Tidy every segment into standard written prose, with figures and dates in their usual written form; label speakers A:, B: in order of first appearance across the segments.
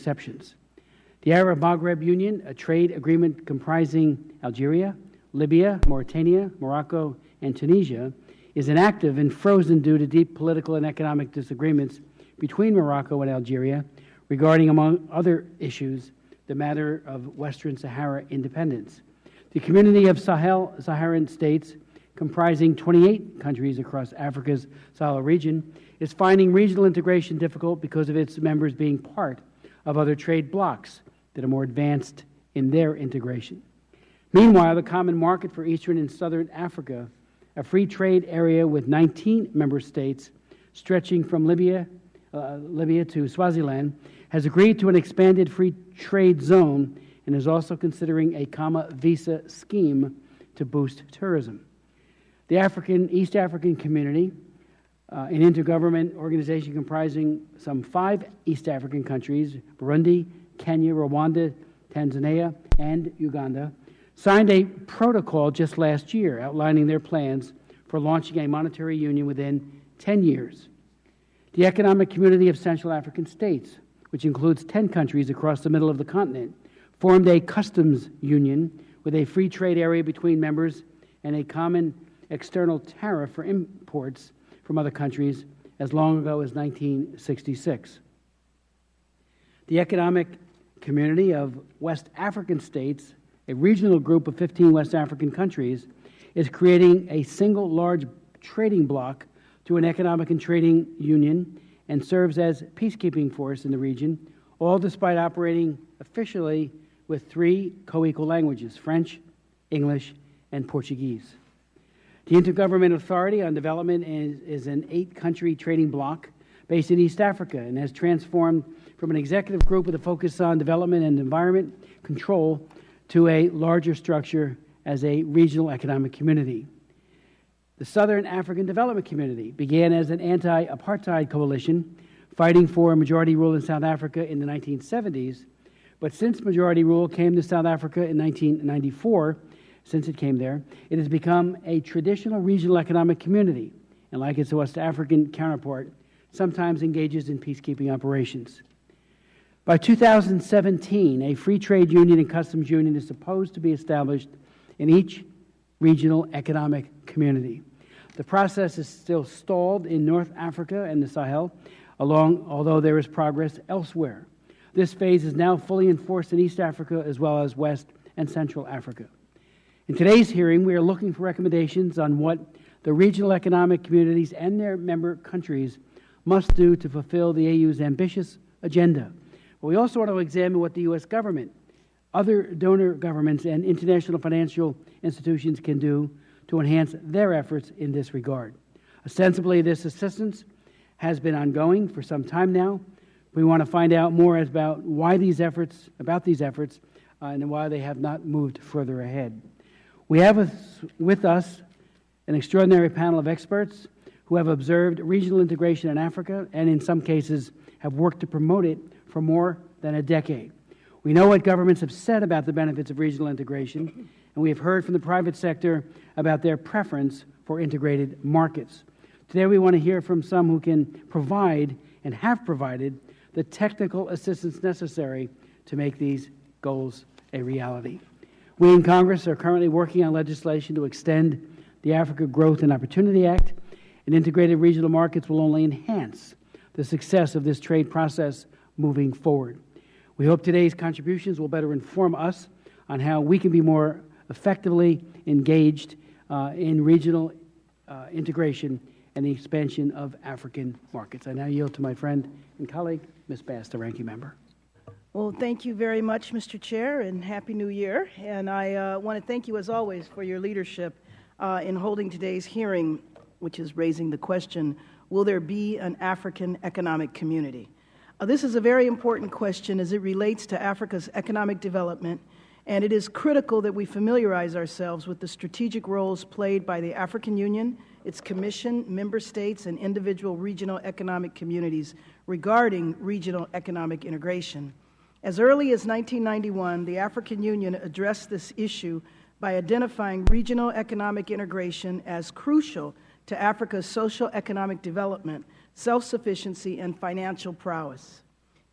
A: exceptions. The Arab Maghreb Union, a trade agreement comprising Algeria, Libya, Mauritania, Morocco, and Tunisia, is inactive and frozen due to deep political and economic disagreements between Morocco and Algeria regarding, among other issues, the matter of Western Sahara independence. The Community of Saharan States, comprising 28 countries across Africa's Sahel region, is finding regional integration difficult because of its members being part of other trade blocs that are more advanced in their integration. Meanwhile, the Common Market for Eastern and Southern Africa, a free trade area with 19 member states stretching from Libya to Swaziland, has agreed to an expanded free trade zone and is also considering a visa scheme to boost tourism. The East African Community, an intergovernmental organization comprising some 5 East African countries, Burundi, Kenya, Rwanda, Tanzania, and Uganda, signed a protocol just last year outlining their plans for launching a monetary union within 10 years. The Economic Community of Central African States, which includes 10 countries across the middle of the continent, formed a customs union with a free trade area between members and a common external tariff for imports from other countries as long ago as 1966. The Economic Community of West African States, a regional group of 15 West African countries, is creating a single large trading bloc through an economic and trading union and serves as peacekeeping force in the region, all despite operating officially with 3 co-equal languages, French, English, and Portuguese. The Intergovernmental Authority on Development is an 8-country trading bloc based in East Africa and has transformed from an executive group with a focus on development and environment control to a larger structure as a regional economic community. The Southern African Development Community began as an anti-apartheid coalition fighting for majority rule in South Africa in the 1970s, but since majority rule came to South Africa in 1994, since it came there, it has become a traditional regional economic community, and like its West African counterpart, sometimes engages in peacekeeping operations. By 2017, a free trade union and customs union is supposed to be established in each regional economic community. The process is still stalled in North Africa and the Sahel, although there is progress elsewhere. This phase is now fully enforced in East Africa as well as West and Central Africa. In today's hearing, we are looking for recommendations on what the regional economic communities and their member countries must do to fulfill the AU's ambitious agenda. But we also want to examine what the U.S. government, other donor governments, and international financial institutions can do to enhance their efforts in this regard. Ostensibly, this assistance has been ongoing for some time now. We want to find out more about these efforts, and why they have not moved further ahead. We have with us an extraordinary panel of experts who have observed regional integration in Africa and in some cases have worked to promote it for more than a decade. We know what governments have said about the benefits of regional integration, and we have heard from the private sector about their preference for integrated markets. Today we want to hear from some who can provide and have provided the technical assistance necessary to make these goals a reality. We in Congress are currently working on legislation to extend the Africa Growth and Opportunity Act, and integrated regional markets will only enhance the success of this trade process moving forward. We hope today's contributions will better inform us on how we can be more effectively engaged in regional integration and the expansion of African markets. I now yield to my friend and colleague, Ms. Bass, the Ranking Member.
B: Well, thank you very much, Mr. Chair, and Happy New Year. And I want to thank you, as always, for your leadership in holding today's hearing, which is raising the question, will there be an African economic community? This is a very important question as it relates to Africa's economic development, and it is critical that we familiarize ourselves with the strategic roles played by the African Union, its Commission, member states, and individual regional economic communities regarding regional economic integration. As early as 1991, the African Union addressed this issue by identifying regional economic integration as crucial to Africa's social economic development, self-sufficiency, and financial prowess.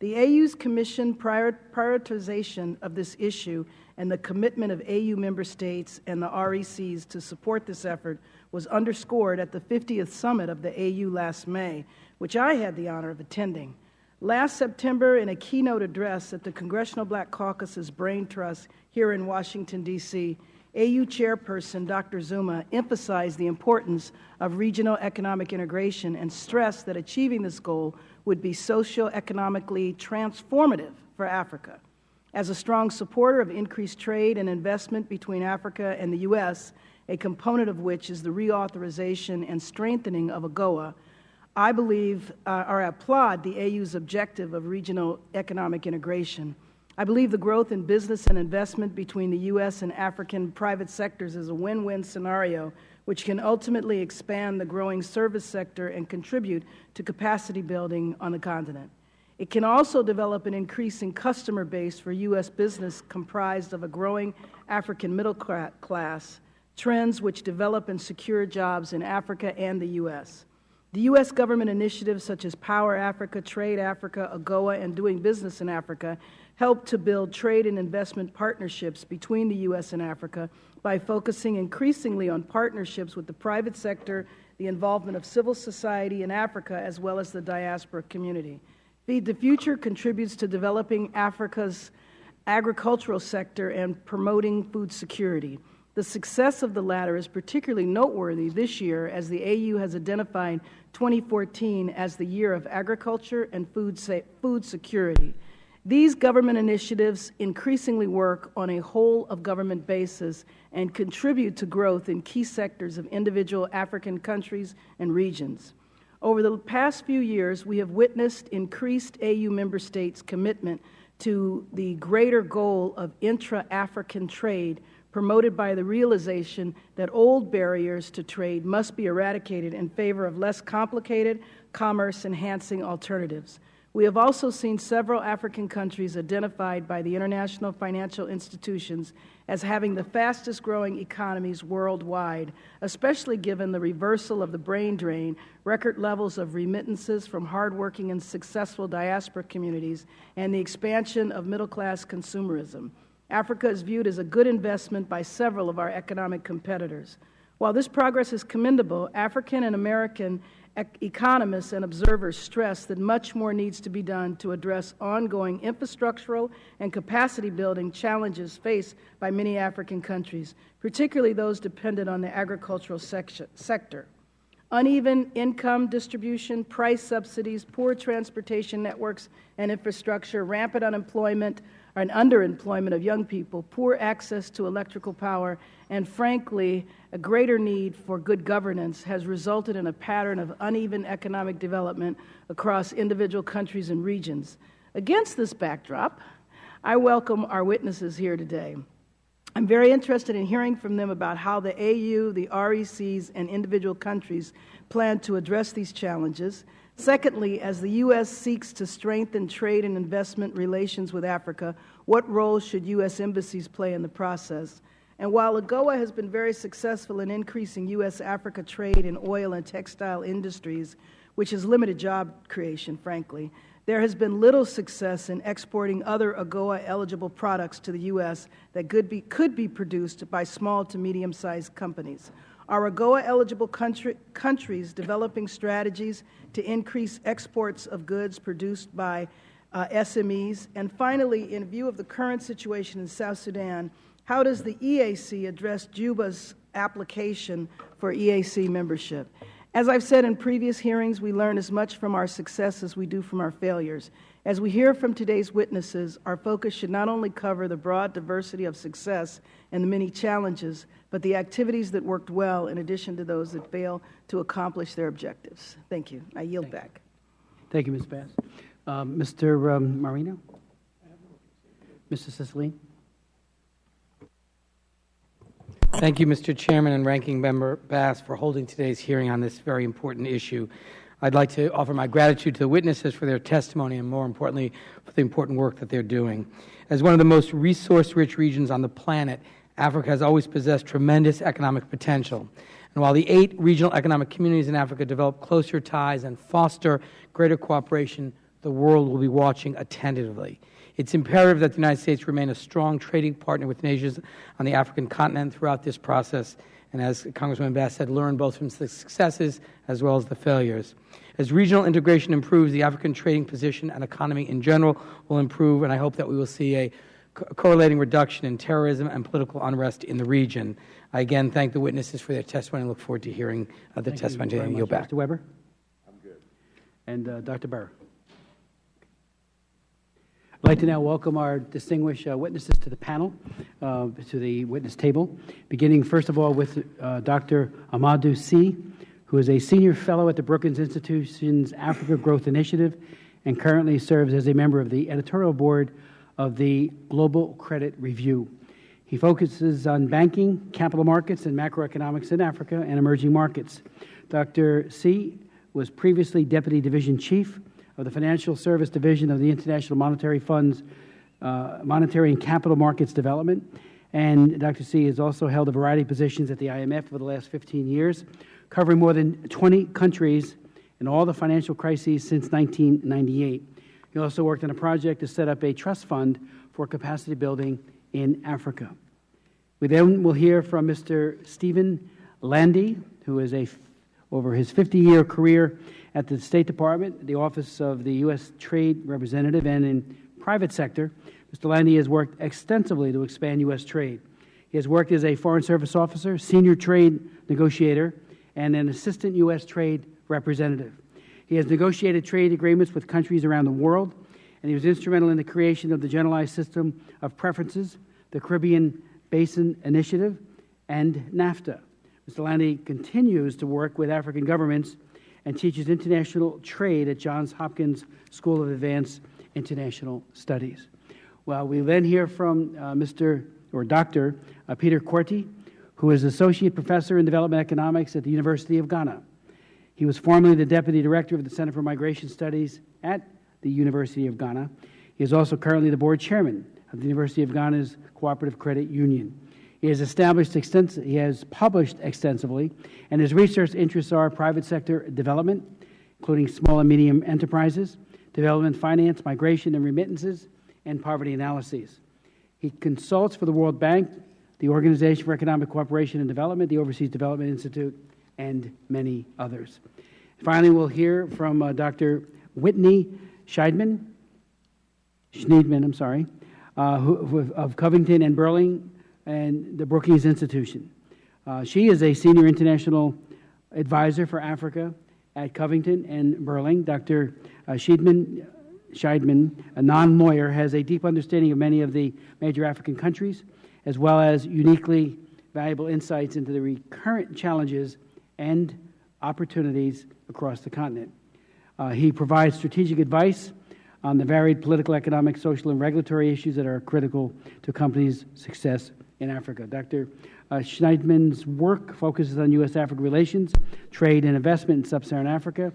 B: The AU's Commission prioritization of this issue and the commitment of AU member states and the RECs to support this effort was underscored at the 50th Summit of the AU last May, which I had the honor of attending. Last September, in a keynote address at the Congressional Black Caucus's Brain Trust here in Washington, D.C., AU Chairperson Dr. Zuma emphasized the importance of regional economic integration and stressed that achieving this goal would be socio-economically transformative for Africa. As a strong supporter of increased trade and investment between Africa and the U.S., a component of which is the reauthorization and strengthening of AGOA, I believe or applaud the AU's objective of regional economic integration. I believe the growth in business and investment between the U.S. and African private sectors is a win-win scenario which can ultimately expand the growing service sector and contribute to capacity building on the continent. It can also develop an increasing customer base for U.S. business comprised of a growing African middle class, trends which develop and secure jobs in Africa and the U.S. The U.S. government initiatives such as Power Africa, Trade Africa, AGOA, and Doing Business in Africa help to build trade and investment partnerships between the U.S. and Africa by focusing increasingly on partnerships with the private sector, the involvement of civil society in Africa, as well as the diaspora community. Feed the Future contributes to developing Africa's agricultural sector and promoting food security. The success of the latter is particularly noteworthy this year as the AU has identified 2014 as the year of agriculture and food security. These government initiatives increasingly work on a whole-of-government basis and contribute to growth in key sectors of individual African countries and regions. Over the past few years, we have witnessed increased AU member states' commitment to the greater goal of intra-African trade promoted by the realization that old barriers to trade must be eradicated in favor of less complicated, commerce-enhancing alternatives. We have also seen several African countries identified by the international financial institutions as having the fastest-growing economies worldwide, especially given the reversal of the brain drain, record levels of remittances from hardworking and successful diaspora communities, and the expansion of middle-class consumerism. Africa is viewed as a good investment by several of our economic competitors. While this progress is commendable, African and American economists and observers stress that much more needs to be done to address ongoing infrastructural and capacity-building challenges faced by many African countries, particularly those dependent on the agricultural sector. Uneven income distribution, price subsidies, poor transportation networks and infrastructure, rampant unemployment and underemployment of young people, poor access to electrical power, and frankly, a greater need for good governance has resulted in a pattern of uneven economic development across individual countries and regions. Against this backdrop, I welcome our witnesses here today. I'm very interested in hearing from them about how the AU, the RECs, and individual countries plan to address these challenges. Secondly, as the U.S. seeks to strengthen trade and investment relations with Africa, what role should U.S. embassies play in the process? And while AGOA has been very successful in increasing U.S.-Africa trade in oil and textile industries, which has limited job creation, frankly, there has been little success in exporting other AGOA-eligible products to the U.S. that could be produced by small to medium-sized companies. Are AGOA-eligible countries developing strategies to increase exports of goods produced by SMEs? And finally, in view of the current situation in South Sudan, how does the EAC address Juba's application for EAC membership? As I've said in previous hearings, we learn as much from our success as we do from our failures. As we hear from today's witnesses, our focus should not only cover the broad diversity of success and the many challenges, but the activities that worked well in addition to those that fail to accomplish their objectives. Thank you. I yield back.
A: Thank you, Ms. Bass. Mr. Marino? Mr. Cicilline?
C: Thank you, Mr. Chairman and Ranking Member Bass, for holding today's hearing on this very important issue. I'd like to offer my gratitude to the witnesses for their testimony and, more importantly, for the important work that they're doing. As one of the most resource-rich regions on the planet, Africa has always possessed tremendous economic potential. And while the 8 regional economic communities in Africa develop closer ties and foster greater cooperation the world will be watching attentively. It's imperative that the United States remain a strong trading partner with nations on the African continent throughout this process, and as Congresswoman Bass said, learn both from the successes as well as the failures. As regional integration improves, the African trading position and economy in general will improve, and I hope that we will see a correlating reduction in terrorism and political unrest in the region. I again thank the witnesses for their testimony and look forward to hearing the testimony today. Yield back.
A: Mr. Weber? I'm good. And Dr. Burr? I'd like to now welcome our distinguished witnesses to the panel, to the witness table, beginning first of all with Dr. Amadou Sy, who is a senior fellow at the Brookings Institution's Africa Growth Initiative and currently serves as a member of the editorial board of the Global Credit Review. He focuses on banking, capital markets, and macroeconomics in Africa and emerging markets. Dr. Sy was previously Deputy Division Chief of the Financial Service Division of the International Monetary Fund's Monetary and Capital Markets Development. And Dr. Sy has also held a variety of positions at the IMF for the last 15 years, covering more than 20 countries in all the financial crises since 1998. He also worked on a project to set up a trust fund for capacity building in Africa. We then will hear from Mr. Stephen Landy, who is over his 50-year career at the State Department, the Office of the U.S. Trade Representative, and in private sector. Mr. Landy has worked extensively to expand U.S. trade. He has worked as a Foreign Service officer, senior trade negotiator, and an assistant U.S. trade representative. He has negotiated trade agreements with countries around the world, and he was instrumental in the creation of the Generalized System of Preferences, the Caribbean Basin Initiative, and NAFTA. Mr. Landy continues to work with African governments and teaches international trade at Johns Hopkins School of Advanced International Studies. Well, we then hear from Dr. Peter Quartey, who is Associate Professor in Development Economics at the University of Ghana. He was formerly the Deputy Director of the Center for Migration Studies at the University of Ghana. He is also currently the Board Chairman of the University of Ghana's Cooperative Credit Union. He has published extensively, and his research interests are private sector development, including small and medium enterprises, development finance, migration and remittances, and poverty analyses. He consults for the World Bank, the Organization for Economic Cooperation and Development, the Overseas Development Institute, and many others. Finally, we'll hear from Dr. Whitney Schneidman, of Covington and Burling and the Brookings Institution. She is a senior international advisor for Africa at Covington and Burling. Dr. Schneidman, a non-lawyer, has a deep understanding of many of the major African countries, as well as uniquely valuable insights into the recurrent challenges and opportunities across the continent. He provides strategic advice on the varied political, economic, social, and regulatory issues that are critical to companies' success in Africa. Dr. Schneidman's work focuses on U.S.-Africa relations, trade and investment in sub-Saharan Africa,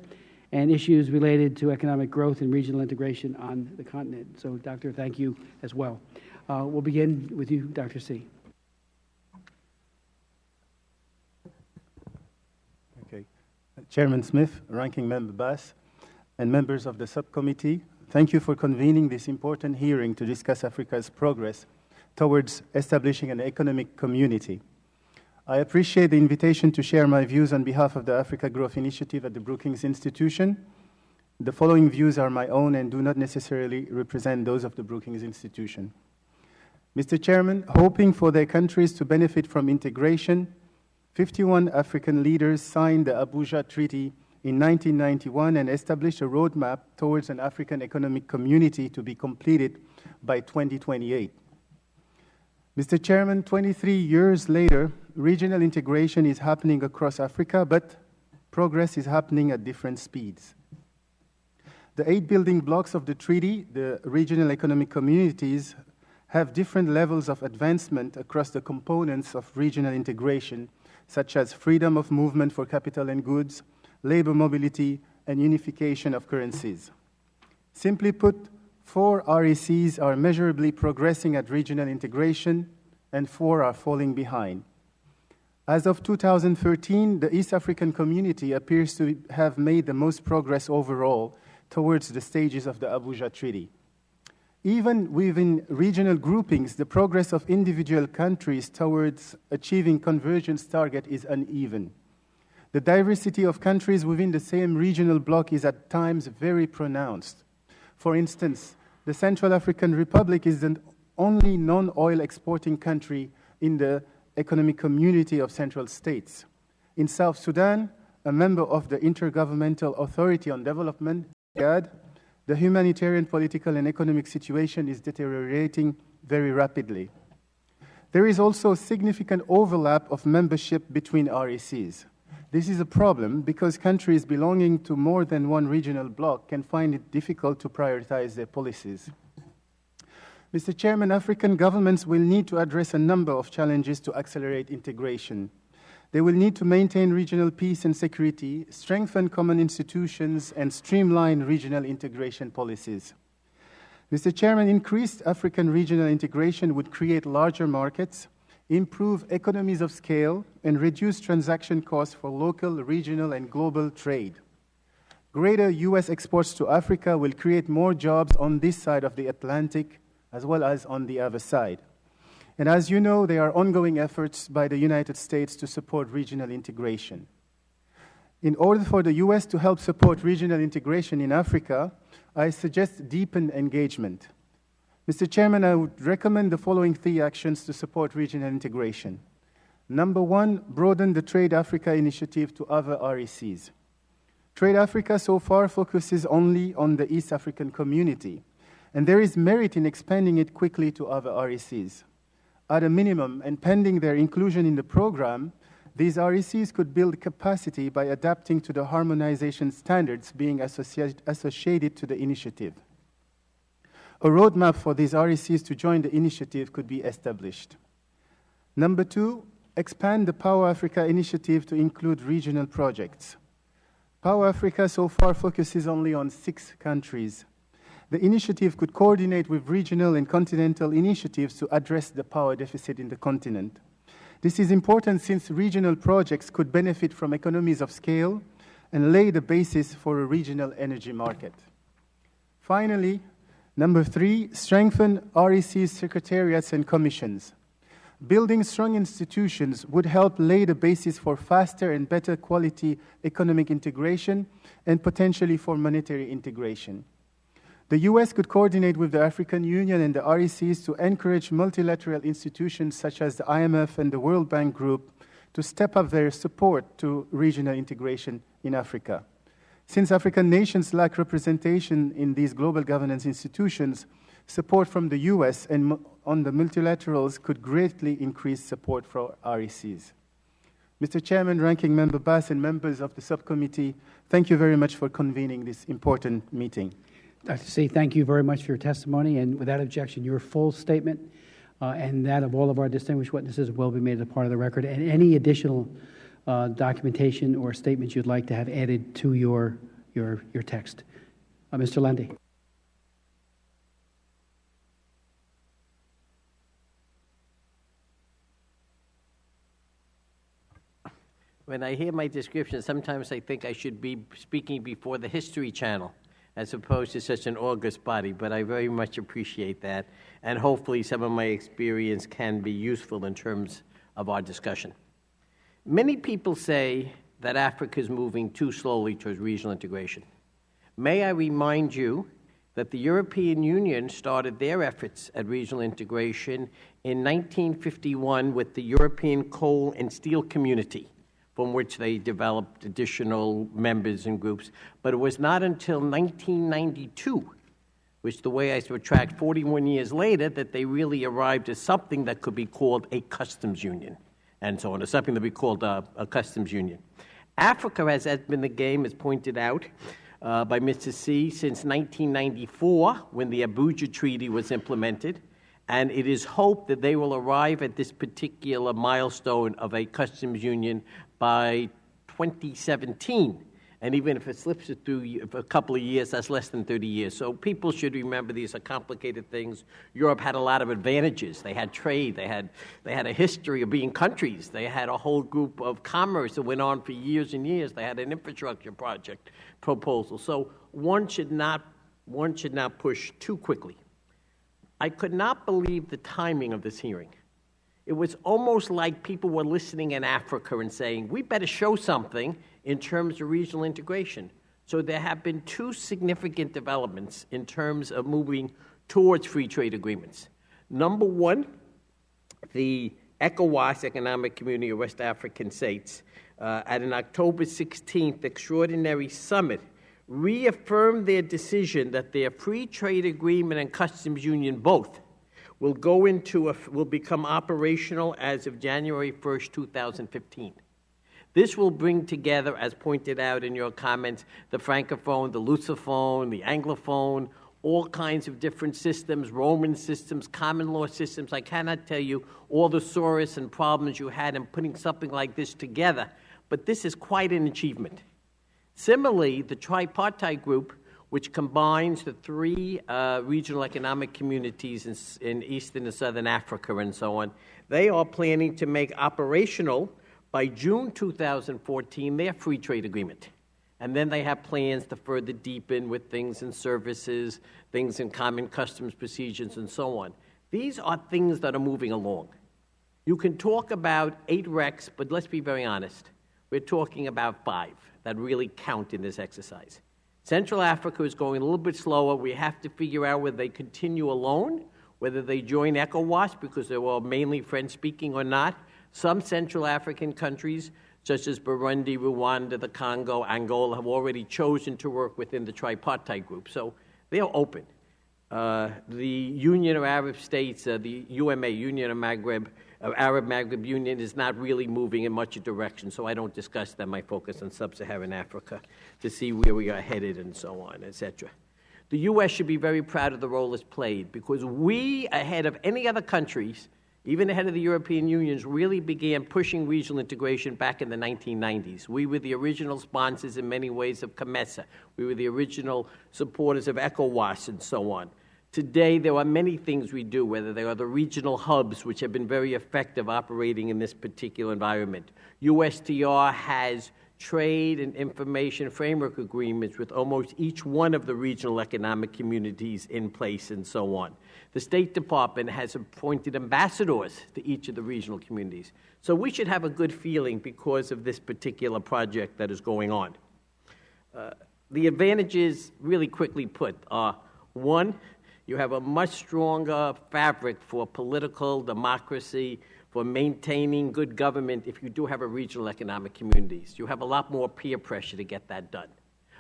A: and issues related to economic growth and regional integration on the continent. So, Doctor, thank you as well. We'll begin with you, Dr. Sy.
D: Okay. Chairman Smith, Ranking Member Bass, and members of the subcommittee, thank you for convening this important hearing to discuss Africa's progress towards establishing an economic community. I appreciate the invitation to share my views on behalf of the Africa Growth Initiative at the Brookings Institution. The following views are my own and do not necessarily represent those of the Brookings Institution. Mr. Chairman, hoping for their countries to benefit from integration, 51 African leaders signed the Abuja Treaty in 1991 and established a roadmap towards an African economic community to be completed by 2028. Mr. Chairman, 23 years later, regional integration is happening across Africa, but progress is happening at different speeds. The 8 building blocks of the treaty, the regional economic communities, have different levels of advancement across the components of regional integration, such as freedom of movement for capital and goods, labor mobility, and unification of currencies. Simply put, 4 RECs are measurably progressing at regional integration, and 4 are falling behind. As of 2013, the East African community appears to have made the most progress overall towards the stages of the Abuja Treaty. Even within regional groupings, the progress of individual countries towards achieving convergence target is uneven. The diversity of countries within the same regional bloc is at times very pronounced. For instance, the Central African Republic is the only non-oil exporting country in the Economic Community of Central States. In South Sudan, a member of the Intergovernmental Authority on Development, IGAD, the humanitarian, political, and economic situation is deteriorating very rapidly. There is also significant overlap of membership between RECs. This is a problem because countries belonging to more than one regional bloc can find it difficult to prioritize their policies. Mr. Chairman, African governments will need to address a number of challenges to accelerate integration. They will need to maintain regional peace and security, strengthen common institutions, and streamline regional integration policies. Mr. Chairman, increased African regional integration would create larger markets, improve economies of scale, and reduce transaction costs for local, regional, and global trade. Greater U.S. exports to Africa will create more jobs on this side of the Atlantic as well as on the other side. And as you know, there are ongoing efforts by the United States to support regional integration. In order for the U.S. to help support regional integration in Africa, I suggest deepened engagement. Mr. Chairman, I would recommend the following 3 actions to support regional integration. Number 1, broaden the Trade Africa initiative to other RECs. Trade Africa so far focuses only on the East African community, and there is merit in expanding it quickly to other RECs. At a minimum, and pending their inclusion in the program, these RECs could build capacity by adapting to the harmonization standards being associated to the initiative. A roadmap for these RECs to join the initiative could be established. Number 2, expand the Power Africa initiative to include regional projects. Power Africa so far focuses only on 6 countries. The initiative could coordinate with regional and continental initiatives to address the power deficit in the continent. This is important since regional projects could benefit from economies of scale and lay the basis for a regional energy market. Finally, number 3, strengthen REC's secretariats and commissions. Building strong institutions would help lay the basis for faster and better quality economic integration and potentially for monetary integration. The U.S. could coordinate with the African Union and the RECs to encourage multilateral institutions such as the IMF and the World Bank Group to step up their support to regional integration in Africa. Since African nations lack representation in these global governance institutions, support from the U.S. and on the multilaterals could greatly increase support for RECs. Mr. Chairman, Ranking Member Bass, and members of the subcommittee, thank you very much for convening this important meeting.
A: Dr. Sy, thank you very much for your testimony, and without objection, your full statement and that of all of our distinguished witnesses will be made a part of the record, and any additional documentation or statements you'd like to have added to your text. Mr. Landy.
E: When I hear my description, sometimes I think I should be speaking before the History Channel as opposed to such an august body, but I very much appreciate that, and hopefully some of my experience can be useful in terms of our discussion. Many people say that Africa is moving too slowly towards regional integration. May I remind you that the European Union started their efforts at regional integration in 1951 with the European Coal and Steel Community, from which they developed additional members and groups. But it was not until 1992, which the way I subtract 41 years later, that they really arrived at something that could be called a customs union, and so on, or something that would be called a customs union. Africa has been the game, as pointed out by Mr. Sy, since 1994, when the Abuja Treaty was implemented, and it is hoped that they will arrive at this particular milestone of a customs union by 2017. And even if it slips it through for a couple of years, that's less than 30 years. So people should remember these are complicated things. Europe had a lot of advantages. They had trade. They had a history of being countries. They had a whole group of commerce that went on for years and years. They had an infrastructure project proposal. So one should not push too quickly. I could not believe the timing of this hearing. It was almost like people were listening in Africa and saying, we better show something in terms of regional integration. So there have been two significant developments in terms of moving towards free trade agreements. Number one, the ECOWAS, Economic Community of West African States, at an October 16th extraordinary summit, reaffirmed their decision that their free trade agreement and customs union both will become operational as of January 1st, 2015. This will bring together, as pointed out in your comments, the Francophone, the Lusophone, the Anglophone, all kinds of different systems, Roman systems, common law systems. I cannot tell you all the solace and problems you had in putting something like this together, but this is quite an achievement. Similarly, the tripartite group, which combines the three regional economic communities in Eastern and Southern Africa and so on, they are planning to make operational by June 2014 their free trade agreement. And then they have plans to further deepen with things in services, things in common customs procedures, and so on. These are things that are moving along. You can talk about 8 RECs, but let's be very honest. We're talking about 5 that really count in this exercise. Central Africa is going a little bit slower. We have to figure out whether they continue alone, whether they join ECOWAS because they're all mainly French-speaking or not. Some Central African countries, such as Burundi, Rwanda, the Congo, Angola, have already chosen to work within the tripartite group. So they're open. The Union of Arab States, the UMA, Union of Maghreb, Arab Maghreb Union, is not really moving in much direction, so I don't discuss them. I focus on sub-Saharan Africa to see where we are headed and so on, etc. The U.S. should be very proud of the role it's played because we, ahead of any other countries, even ahead of the European Union, really began pushing regional integration back in the 1990s. We were the original sponsors in many ways of COMESA. We were the original supporters of ECOWAS and so on. Today, there are many things we do, whether they are the regional hubs, which have been very effective operating in this particular environment. USTR has trade and information framework agreements with almost each one of the regional economic communities in place and so on. The State Department has appointed ambassadors to each of the regional communities. So we should have a good feeling because of this particular project that is going on. The advantages, really quickly put, are, one, you have a much stronger fabric for political democracy, for maintaining good government if you do have a regional economic communities. You have a lot more peer pressure to get that done.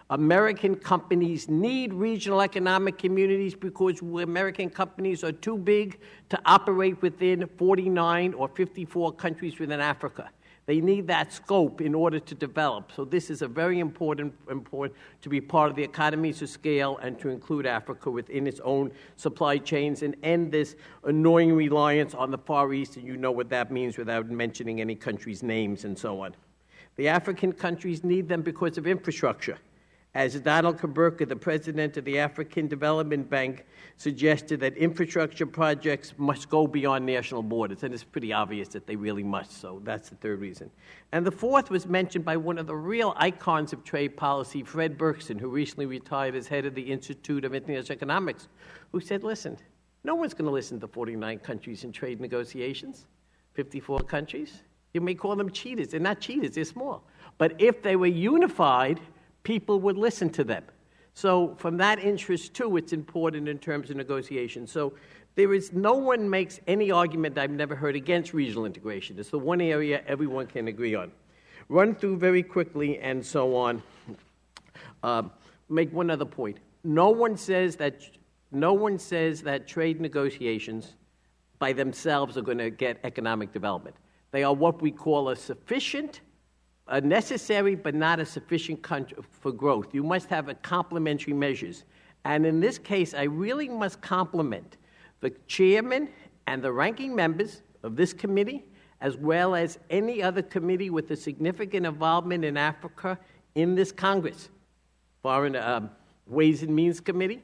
E: American companies need regional economic communities because American companies are too big to operate within 49 or 54 countries within Africa. They need that scope in order to develop. So this is a very important to be part of the economies of scale and to include Africa within its own supply chains and end this annoying reliance on the Far East, and you know what that means without mentioning any countries' names and so on. The African countries need them because of infrastructure. As Donald Kaberka, the president of the African Development Bank, suggested that infrastructure projects must go beyond national borders, and it's pretty obvious that they really must, so that's the third reason. And the fourth was mentioned by one of the real icons of trade policy, Fred Berkson, who recently retired as head of the Institute of International Economics, who said, listen, no one's going to listen to 49 countries in trade negotiations, 54 countries. You may call them cheaters. They're not cheaters, they're small. But if they were unified, people would listen to them. So from that interest, too, it's important in terms of negotiation. So no one makes any argument I've never heard against regional integration. It's the one area everyone can agree on. Run through very quickly and so on. Make one other point. No one says that trade negotiations by themselves are going to get economic development. They are what we call a necessary but not a sufficient for growth. You must have a complementary measures. And in this case, I really must compliment the chairman and the ranking members of this committee, as well as any other committee with a significant involvement in Africa in this Congress. Foreign Ways and Means Committee,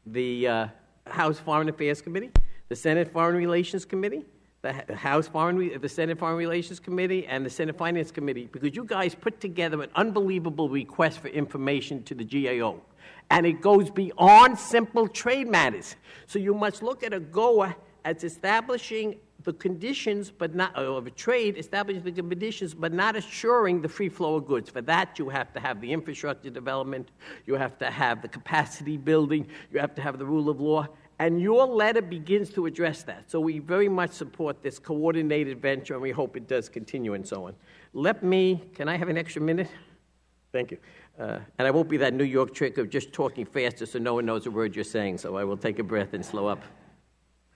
E: the House Foreign Affairs Committee, the Senate Foreign Relations Committee, the Senate Foreign Relations Committee, and the Senate Finance Committee, because you guys put together an unbelievable request for information to the GAO. And it goes beyond simple trade matters. So you must look at AGOA as establishing the conditions, but not of a trade, establishing the conditions, but not assuring the free flow of goods. For that, you have to have the infrastructure development, you have to have the capacity building, you have to have the rule of law, and your letter begins to address that. So we very much support this coordinated venture, and we hope it does continue and so on. Can I have an extra minute? Thank you. And I won't be that New York trick of just talking faster so no one knows a word you're saying, so I will take a breath and slow up.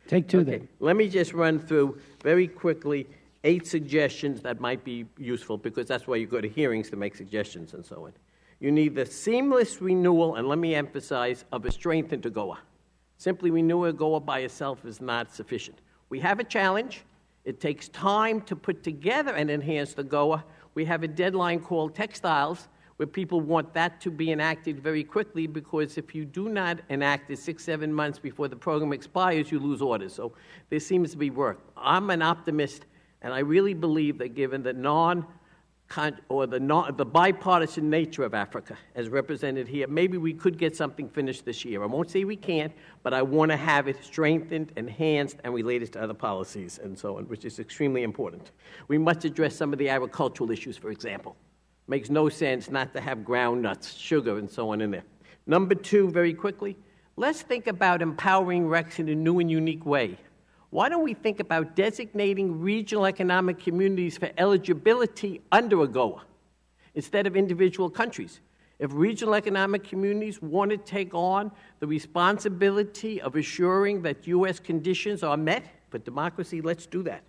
A: Take two, then.
E: Let me just run through very quickly 8 suggestions that might be useful, because that's why you go to hearings to make suggestions and so on. You need the seamless renewal, and let me emphasize, of a strengthened AGOA. Simply renewing AGOA by itself is not sufficient. We have a challenge. It takes time to put together an enhanced AGOA. We have a deadline called textiles, where people want that to be enacted very quickly, because if you do not enact it 6-7 months before the program expires, you lose orders. So there seems to be work. I'm an optimist, and I really believe that given the the bipartisan nature of Africa as represented here, maybe we could get something finished this year. I won't say we can't, but I want to have it strengthened, enhanced, and related to other policies and so on, which is extremely important. We must address some of the agricultural issues, for example. Makes no sense not to have ground nuts, sugar, and so on in there. Number 2, very quickly, let's think about empowering RECs in a new and unique way. Why don't we think about designating regional economic communities for eligibility under AGOA instead of individual countries? If regional economic communities want to take on the responsibility of assuring that U.S. conditions are met for democracy, let's do that.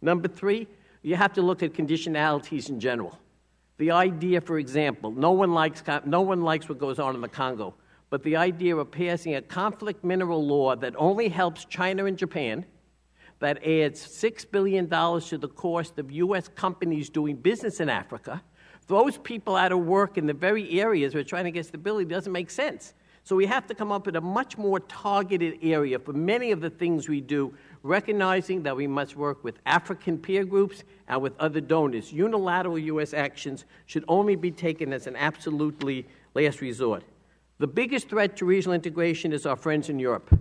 E: Number 3, you have to look at conditionalities in general. The idea, for example, no one likes what goes on in the Congo, but the idea of passing a conflict mineral law that only helps China and Japan, that adds $6 billion to the cost of U.S. companies doing business in Africa, throws people out of work in the very areas we're trying to get stability, doesn't make sense. So we have to come up with a much more targeted area for many of the things we do, recognizing that we must work with African peer groups and with other donors. Unilateral U.S. actions should only be taken as an absolutely last resort. The biggest threat to regional integration is our friends in Europe.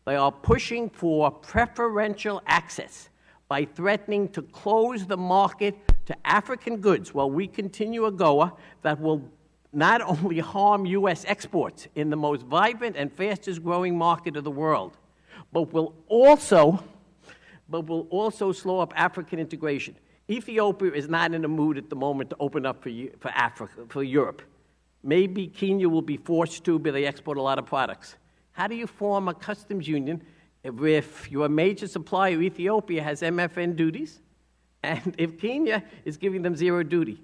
E: They are pushing for preferential access by threatening to close the market to African goods while we continue AGOA that will not only harm U.S. exports in the most vibrant and fastest growing market of the world, but will also slow up African integration. Ethiopia is not in a mood at the moment to open up for Africa, for Europe. Maybe Kenya will be forced to, but they export a lot of products. How do you form a customs union if your major supplier, Ethiopia, has MFN duties, and if Kenya is giving them zero duty?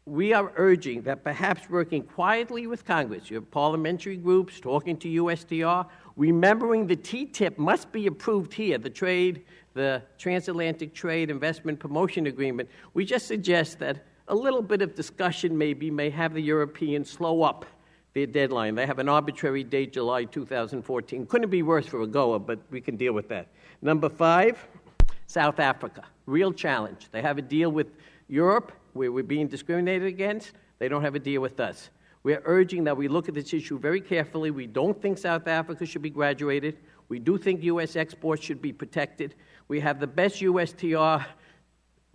E: We are urging that perhaps working quietly with Congress, your parliamentary groups, talking to USTR, remembering the TTIP must be approved here, the Transatlantic Trade Investment Promotion Agreement. We just suggest that a little bit of discussion may have the Europeans slow up their deadline. They have an arbitrary date, July 2014. Couldn't be worse for AGOA, but we can deal with that. Number 5, South Africa. Real challenge. They have a deal with Europe where we're being discriminated against. They don't have a deal with us. We're urging that we look at this issue very carefully. We don't think South Africa should be graduated. We do think U.S. exports should be protected. We have the best USTR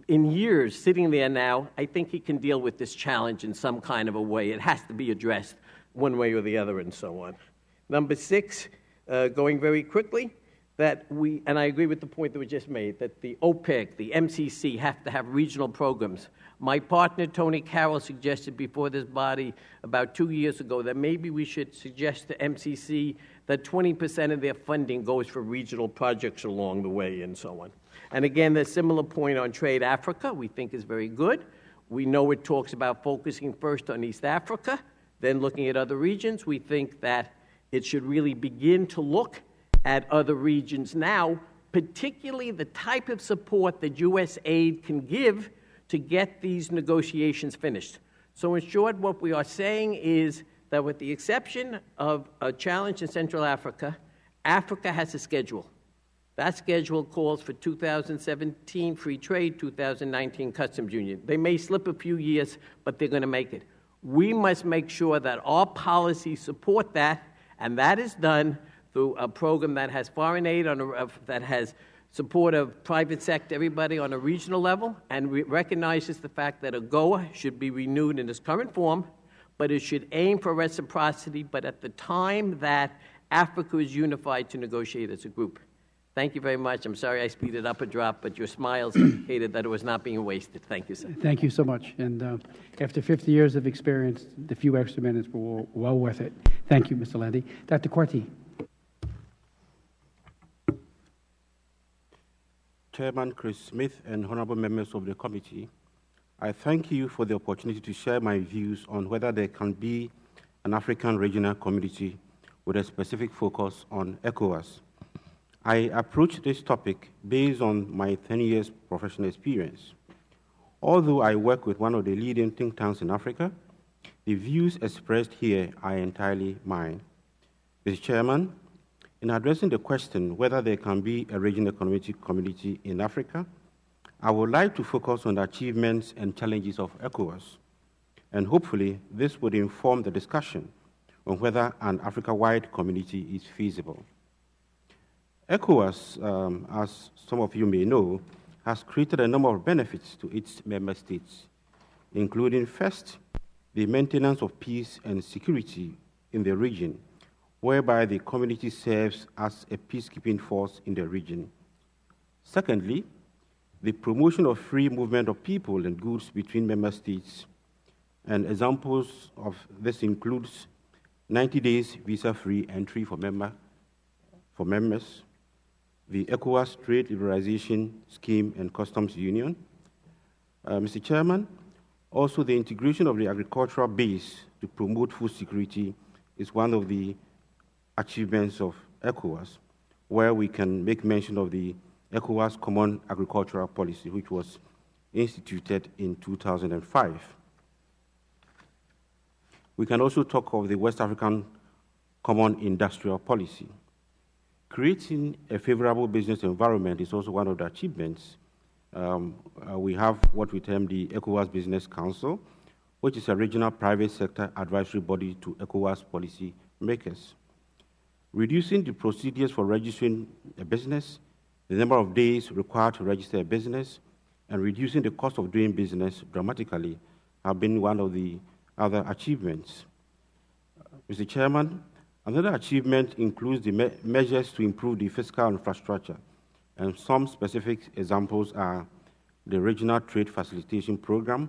E: in years sitting there now. I think he can deal with this challenge in some kind of a way. It has to be addressed one way or the other and so on. Number 6, going very quickly, and I agree with the point that was just made, that the OPEC, the MCC have to have regional programs. My partner, Tony Carroll, suggested before this body about 2 years ago that maybe we should suggest to MCC that 20% of their funding goes for regional projects along the way and so on. And again, the similar point on Trade Africa we think is very good. We know it talks about focusing first on East Africa, then looking at other regions. We think that it should really begin to look at other regions now, particularly the type of support that U.S. aid can give to get these negotiations finished. So in short, what we are saying is that with the exception of a challenge in Central Africa, Africa has a schedule. That schedule calls for 2017 free trade, 2019 customs union. They may slip a few years, but they're going to make it. We must make sure that our policies support that, and that is done through a program that has foreign aid, that has support of private sector, everybody on a regional level, and recognizes the fact that AGOA should be renewed in its current form, but it should aim for reciprocity, but at the time that Africa is unified to negotiate as a group. Thank you very much. I'm sorry I speeded up a drop, but your smiles indicated that it was not being wasted. Thank you, sir.
A: Thank you so much. And after 50 years of experience, the few extra minutes were well worth it. Thank you, Mr. Landy. Dr. Quartey.
F: Chairman Chris Smith and honorable members of the committee, I thank you for the opportunity to share my views on whether there can be an African regional community with a specific focus on ECOWAS. I approach this topic based on my 10 years professional experience. Although I work with one of the leading think tanks in Africa, the views expressed here are entirely mine. Mr. Chairman, in addressing the question whether there can be a regional community in Africa, I would like to focus on the achievements and challenges of ECOWAS, and hopefully this would inform the discussion on whether an Africa-wide community is feasible. ECOWAS, as some of you may know, has created a number of benefits to its member states, including first, the maintenance of peace and security in the region, whereby the community serves as a peacekeeping force in the region. Secondly, the promotion of free movement of people and goods between member states, and examples of this includes 90 days visa-free entry for members, the ECOWAS Trade Liberalization Scheme and Customs Union. Mr. Chairman, also the integration of the agricultural base to promote food security is one of the achievements of ECOWAS, where we can make mention of the ECOWAS Common Agricultural Policy, which was instituted in 2005. We can also talk of the West African Common Industrial Policy. Creating a favorable business environment is also one of the achievements. We have what we term the ECOWAS Business Council, which is a regional private sector advisory body to ECOWAS policy makers. Reducing the procedures for registering a business, the number of days required to register a business, and reducing the cost of doing business dramatically have been one of the other achievements. Mr. Chairman, another achievement includes the measures to improve the fiscal infrastructure, and some specific examples are the Regional Trade Facilitation Program,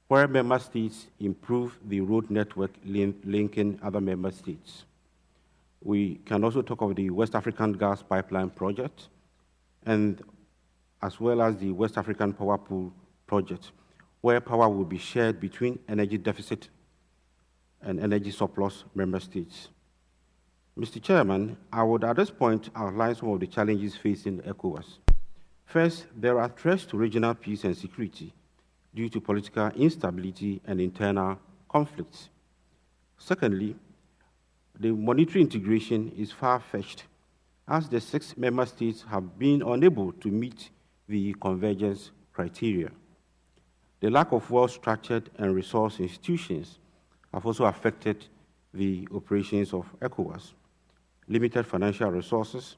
F: where member states improve the road network linking other member states. We can also talk of the West African Gas Pipeline Project, and as well as the West African Power Pool Project, where power will be shared between energy deficit and energy surplus member states. Mr. Chairman, I would at this point outline some of the challenges facing ECOWAS. First, there are threats to regional peace and security due to political instability and internal conflicts. Secondly, the monetary integration is far-fetched, as the 6 member states have been unable to meet the convergence criteria. The lack of well-structured and resourced institutions have also affected the operations of ECOWAS. Limited financial resources,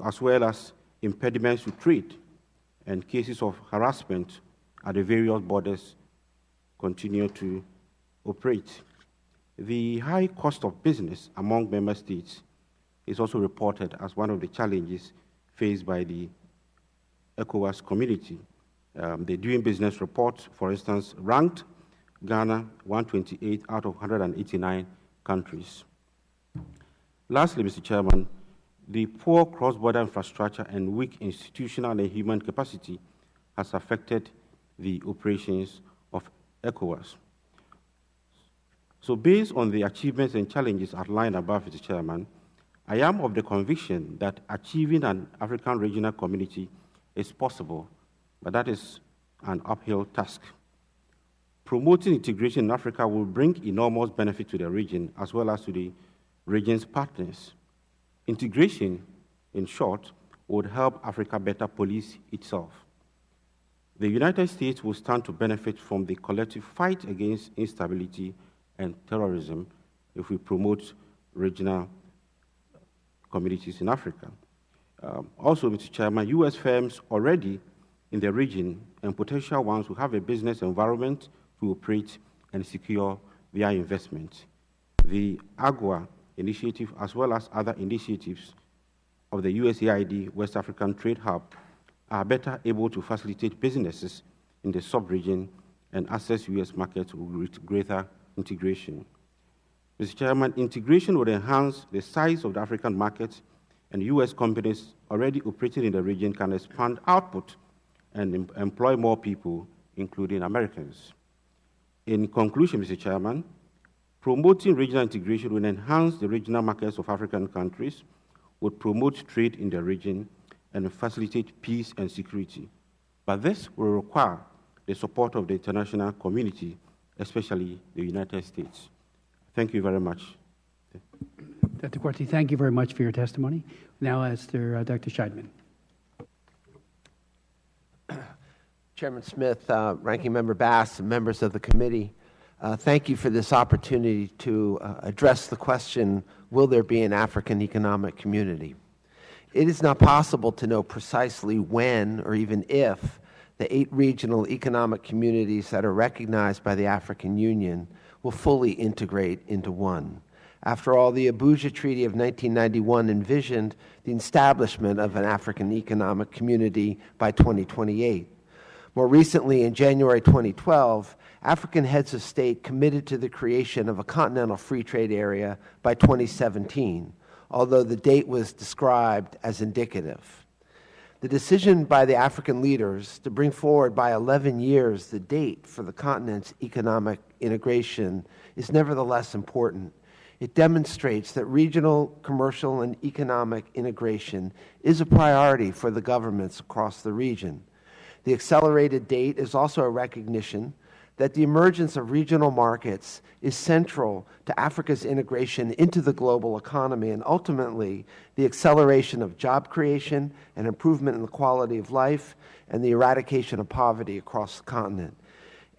F: as well as impediments to trade and cases of harassment at the various borders continue to operate. The high cost of business among member states is also reported as one of the challenges faced by the ECOWAS community. The Doing Business report, for instance, ranked Ghana 128 out of 189 countries. Lastly, Mr. Chairman, the poor cross-border infrastructure and weak institutional and human capacity has affected the operations of ECOWAS. So based on the achievements and challenges outlined above, Mr. Chairman, I am of the conviction that achieving an African regional community is possible, but that is an uphill task. Promoting integration in Africa will bring enormous benefit to the region as well as to the region's partners. Integration, in short, would help Africa better police itself. The United States will stand to benefit from the collective fight against instability and terrorism if we promote regional communities in Africa. Also, Mr. Chairman, U.S. firms already in the region and potential ones will have a business environment to operate and secure their investment. The AGWA initiative, as well as other initiatives of the USAID West African Trade Hub, are better able to facilitate businesses in the sub-region and access U.S. markets with greater integration. Mr. Chairman, integration would enhance the size of the African market, and U.S. companies already operating in the region can expand output and employ more people, including Americans. In conclusion, Mr. Chairman, promoting regional integration will enhance the regional markets of African countries, would promote trade in the region, and facilitate peace and security. But this will require the support of the international community, especially the United States. Thank you very much.
A: Dr. Quartey, thank you very much for your testimony. Now, Dr. Schneidman.
G: Chairman Smith, Ranking Member Bass, and members of the committee, thank you for this opportunity to address the question, will there be an African economic community? It is not possible to know precisely when or even if the 8 regional economic communities that are recognized by the African Union will fully integrate into one. After all, the Abuja Treaty of 1991 envisioned the establishment of an African economic community by 2028. More recently, in January 2012, African heads of state committed to the creation of a continental free trade area by 2017, although the date was described as indicative. The decision by the African leaders to bring forward by 11 years the date for the continent's economic integration is nevertheless important. It demonstrates that regional, commercial, and economic integration is a priority for the governments across the region. The accelerated date is also a recognition that the emergence of regional markets is central to Africa's integration into the global economy and ultimately the acceleration of job creation and improvement in the quality of life and the eradication of poverty across the continent.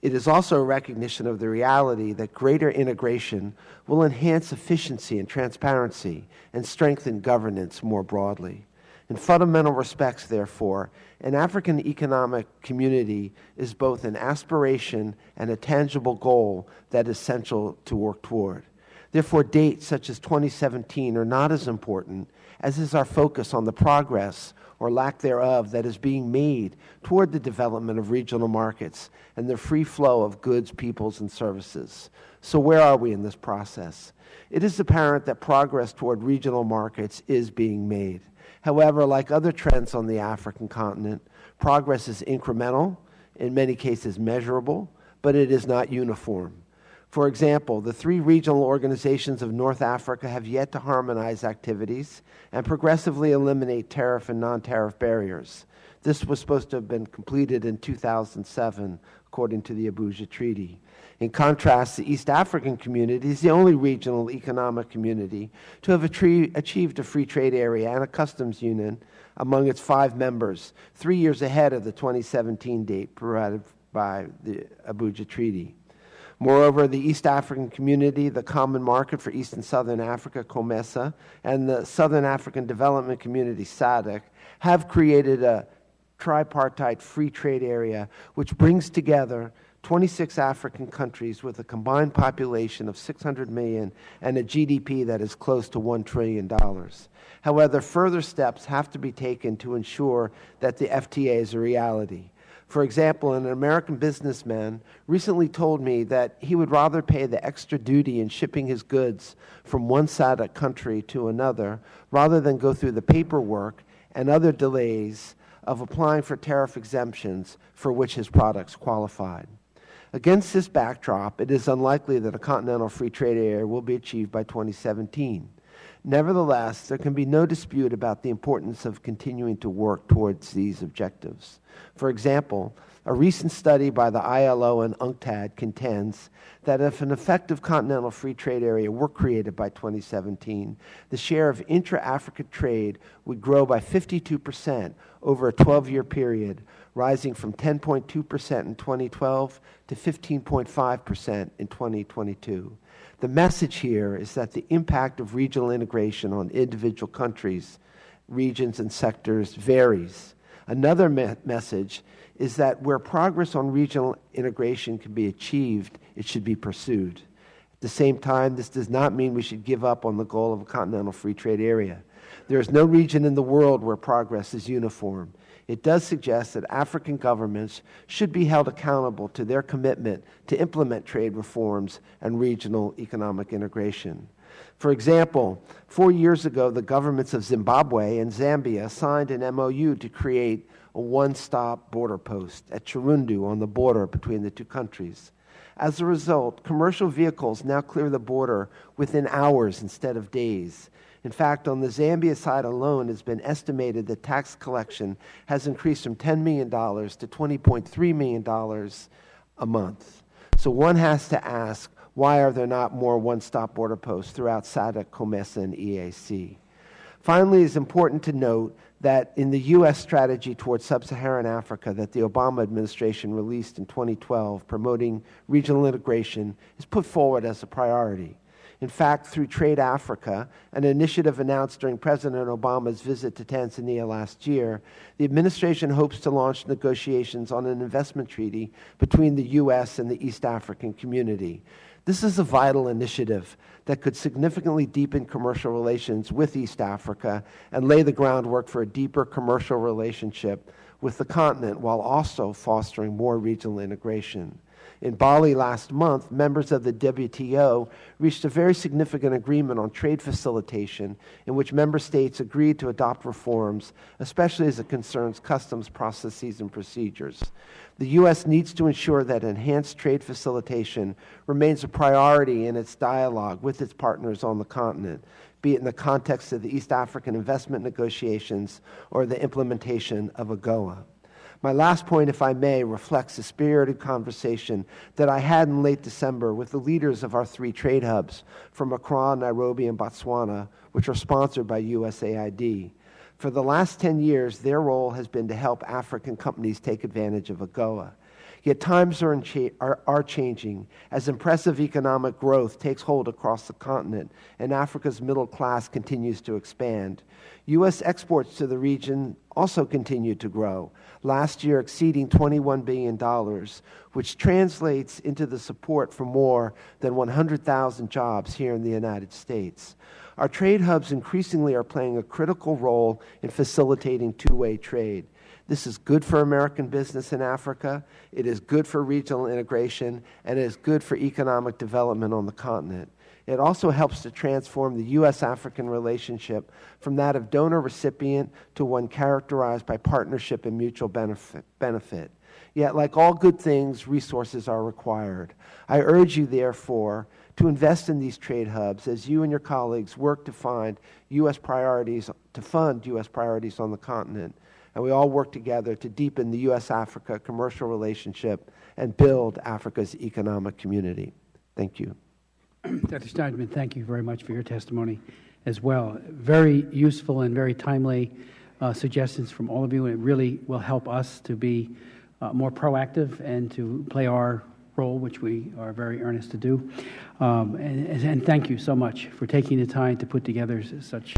G: It is also a recognition of the reality that greater integration will enhance efficiency and transparency and strengthen governance more broadly. In fundamental respects, therefore, an African economic community is both an aspiration and a tangible goal that is essential to work toward. Therefore, dates such as 2017 are not as important as is our focus on the progress or lack thereof that is being made toward the development of regional markets and the free flow of goods, peoples, and services. So where are we in this process? It is apparent that progress toward regional markets is being made. However, like other trends on the African continent, progress is incremental, in many cases measurable, but it is not uniform. For example, the 3 regional organizations of North Africa have yet to harmonize activities and progressively eliminate tariff and non-tariff barriers. This was supposed to have been completed in 2007, according to the Abuja Treaty. In contrast, the East African community is the only regional economic community to have achieved a free trade area and a customs union among its 5 members, 3 years ahead of the 2017 date provided by the Abuja Treaty. Moreover, the East African community, the Common Market for East and Southern Africa, COMESA, and the Southern African Development Community, SADC, have created a tripartite free trade area which brings together 26 African countries with a combined population of 600 million and a GDP that is close to $1 trillion. However, further steps have to be taken to ensure that the FTA is a reality. For example, an American businessman recently told me that he would rather pay the extra duty in shipping his goods from one SADC country to another rather than go through the paperwork and other delays of applying for tariff exemptions for which his products qualified. Against this backdrop, it is unlikely that a continental free trade area will be achieved by 2017. Nevertheless, there can be no dispute about the importance of continuing to work towards these objectives. For example, A recent study by the ILO and UNCTAD contends that if an effective continental free trade area were created by 2017, the share of intra-Africa trade would grow by 52% over a 12-year period, rising from 10.2% in 2012 to 15.5% in 2022. The message here is that the impact of regional integration on individual countries, regions, and sectors varies. Another message is that where progress on regional integration can be achieved, it should be pursued. At the same time, this does not mean we should give up on the goal of a continental free trade area. There is no region in the world where progress is uniform. It does suggest that African governments should be held accountable to their commitment to implement trade reforms and regional economic integration. For example, 4 years ago, the governments of Zimbabwe and Zambia signed an MOU to create a one-stop border post at Chirundu on the border between the two countries. As a result, commercial vehicles now clear the border within hours instead of days. In fact, on the Zambia side alone, it's been estimated that tax collection has increased from $10 million to $20.3 million a month. So one has to ask, why are there not more one-stop border posts throughout SADC, COMESA, and EAC? Finally, it's important to note that in the U.S. strategy towards sub-Saharan Africa that the Obama administration released in 2012 promoting regional integration is put forward as a priority. In fact, through Trade Africa, an initiative announced during President Obama's visit to Tanzania last year, the administration hopes to launch negotiations on an investment treaty between the U.S. and the East African community. This is a vital initiative that could significantly deepen commercial relations with East Africa and lay the groundwork for a deeper commercial relationship with the continent while also fostering more regional integration. In Bali last month, members of the WTO reached a very significant agreement on trade facilitation in which member states agreed to adopt reforms, especially as it concerns customs processes and procedures. The U.S. needs to ensure that enhanced trade facilitation remains a priority in its dialogue with its partners on the continent, be it in the context of the East African investment negotiations or the implementation of AGOA. My last point, if I may, reflects the spirited conversation that I had in late December with the leaders of our 3 trade hubs from Accra, Nairobi, and Botswana, which are sponsored by USAID. For the last 10 years, their role has been to help African companies take advantage of AGOA. Yet times are changing as impressive economic growth takes hold across the continent and Africa's middle class continues to expand. U.S. exports to the region also continue to grow, last year exceeding $21 billion, which translates into the support for more than 100,000 jobs here in the United States. Our trade hubs increasingly are playing a critical role in facilitating two-way trade. This is good for American business in Africa, it is good for regional integration, and it is good for economic development on the continent. It also helps to transform the U.S.-African relationship from that of donor-recipient to one characterized by partnership and mutual benefit. Yet, like all good things, resources are required. I urge you, therefore, to invest in these trade hubs as you and your colleagues work to fund U.S. priorities on the continent. And we all work together to deepen the U.S.-Africa commercial relationship and build Africa's economic community. Thank you.
A: Dr. Schneidman, thank you very much for your testimony as well. Very useful and very timely suggestions from all of you, and it really will help us to be more proactive and to play our role, which we are very earnest to do. And thank you so much for taking the time to put together such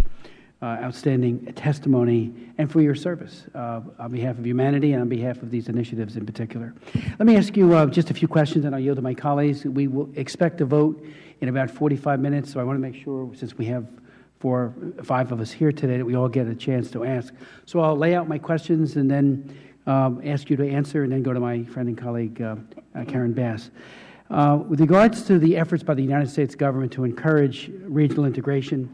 A: outstanding testimony and for your service on behalf of humanity and on behalf of these initiatives in particular. Let me ask you just a few questions, and I'll yield to my colleagues. We will expect to vote in about 45 minutes, so I want to make sure, since we have 4 or 5 of us here today, that we all get a chance to ask. So I'll lay out my questions and then ask you to answer, and then go to my friend and colleague, Karen Bass. With regards to the efforts by the United States government to encourage regional integration,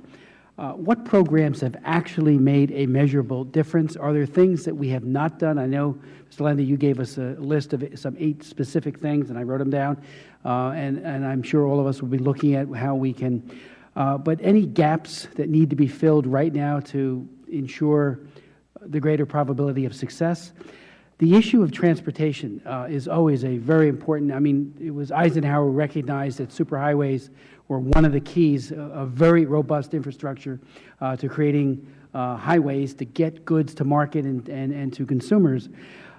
A: what programs have actually made a measurable difference? Are there things that we have not done? I know, Mr. Landy, you gave us a list of some 8 specific things, and I wrote them down, and I'm sure all of us will be looking at how we can, but any gaps that need to be filled right now to ensure the greater probability of success? The issue of transportation is always a very important. I mean, it was Eisenhower who recognized that superhighways were one of the keys of very robust infrastructure to creating highways to get goods to market and to consumers.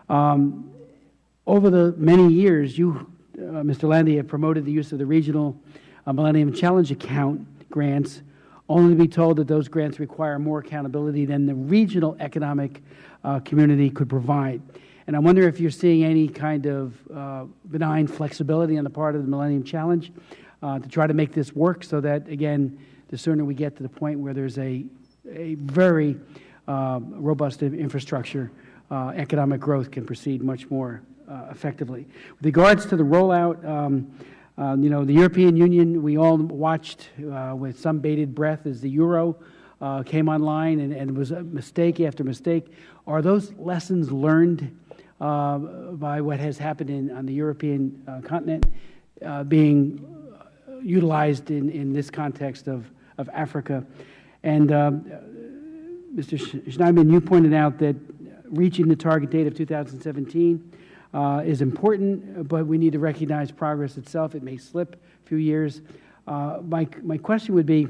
A: Over the many years, you, Mr. Landy, have promoted the use of the regional Millennium Challenge account grants, only to be told that those grants require more accountability than the regional economic community could provide. And I wonder if you're seeing any kind of benign flexibility on the part of the Millennium Challenge to try to make this work so that, again, the sooner we get to the point where there's a very robust infrastructure, economic growth can proceed much more effectively. With regards to the rollout, the European Union, we all watched with some bated breath as the euro came online and it was a mistake after mistake. Are those lessons learned by what has happened on the European continent being utilized in this context of Africa? And Mr. Schneidman, you pointed out that reaching the target date of 2017 is important, but we need to recognize progress itself. It may slip a few years. My question would be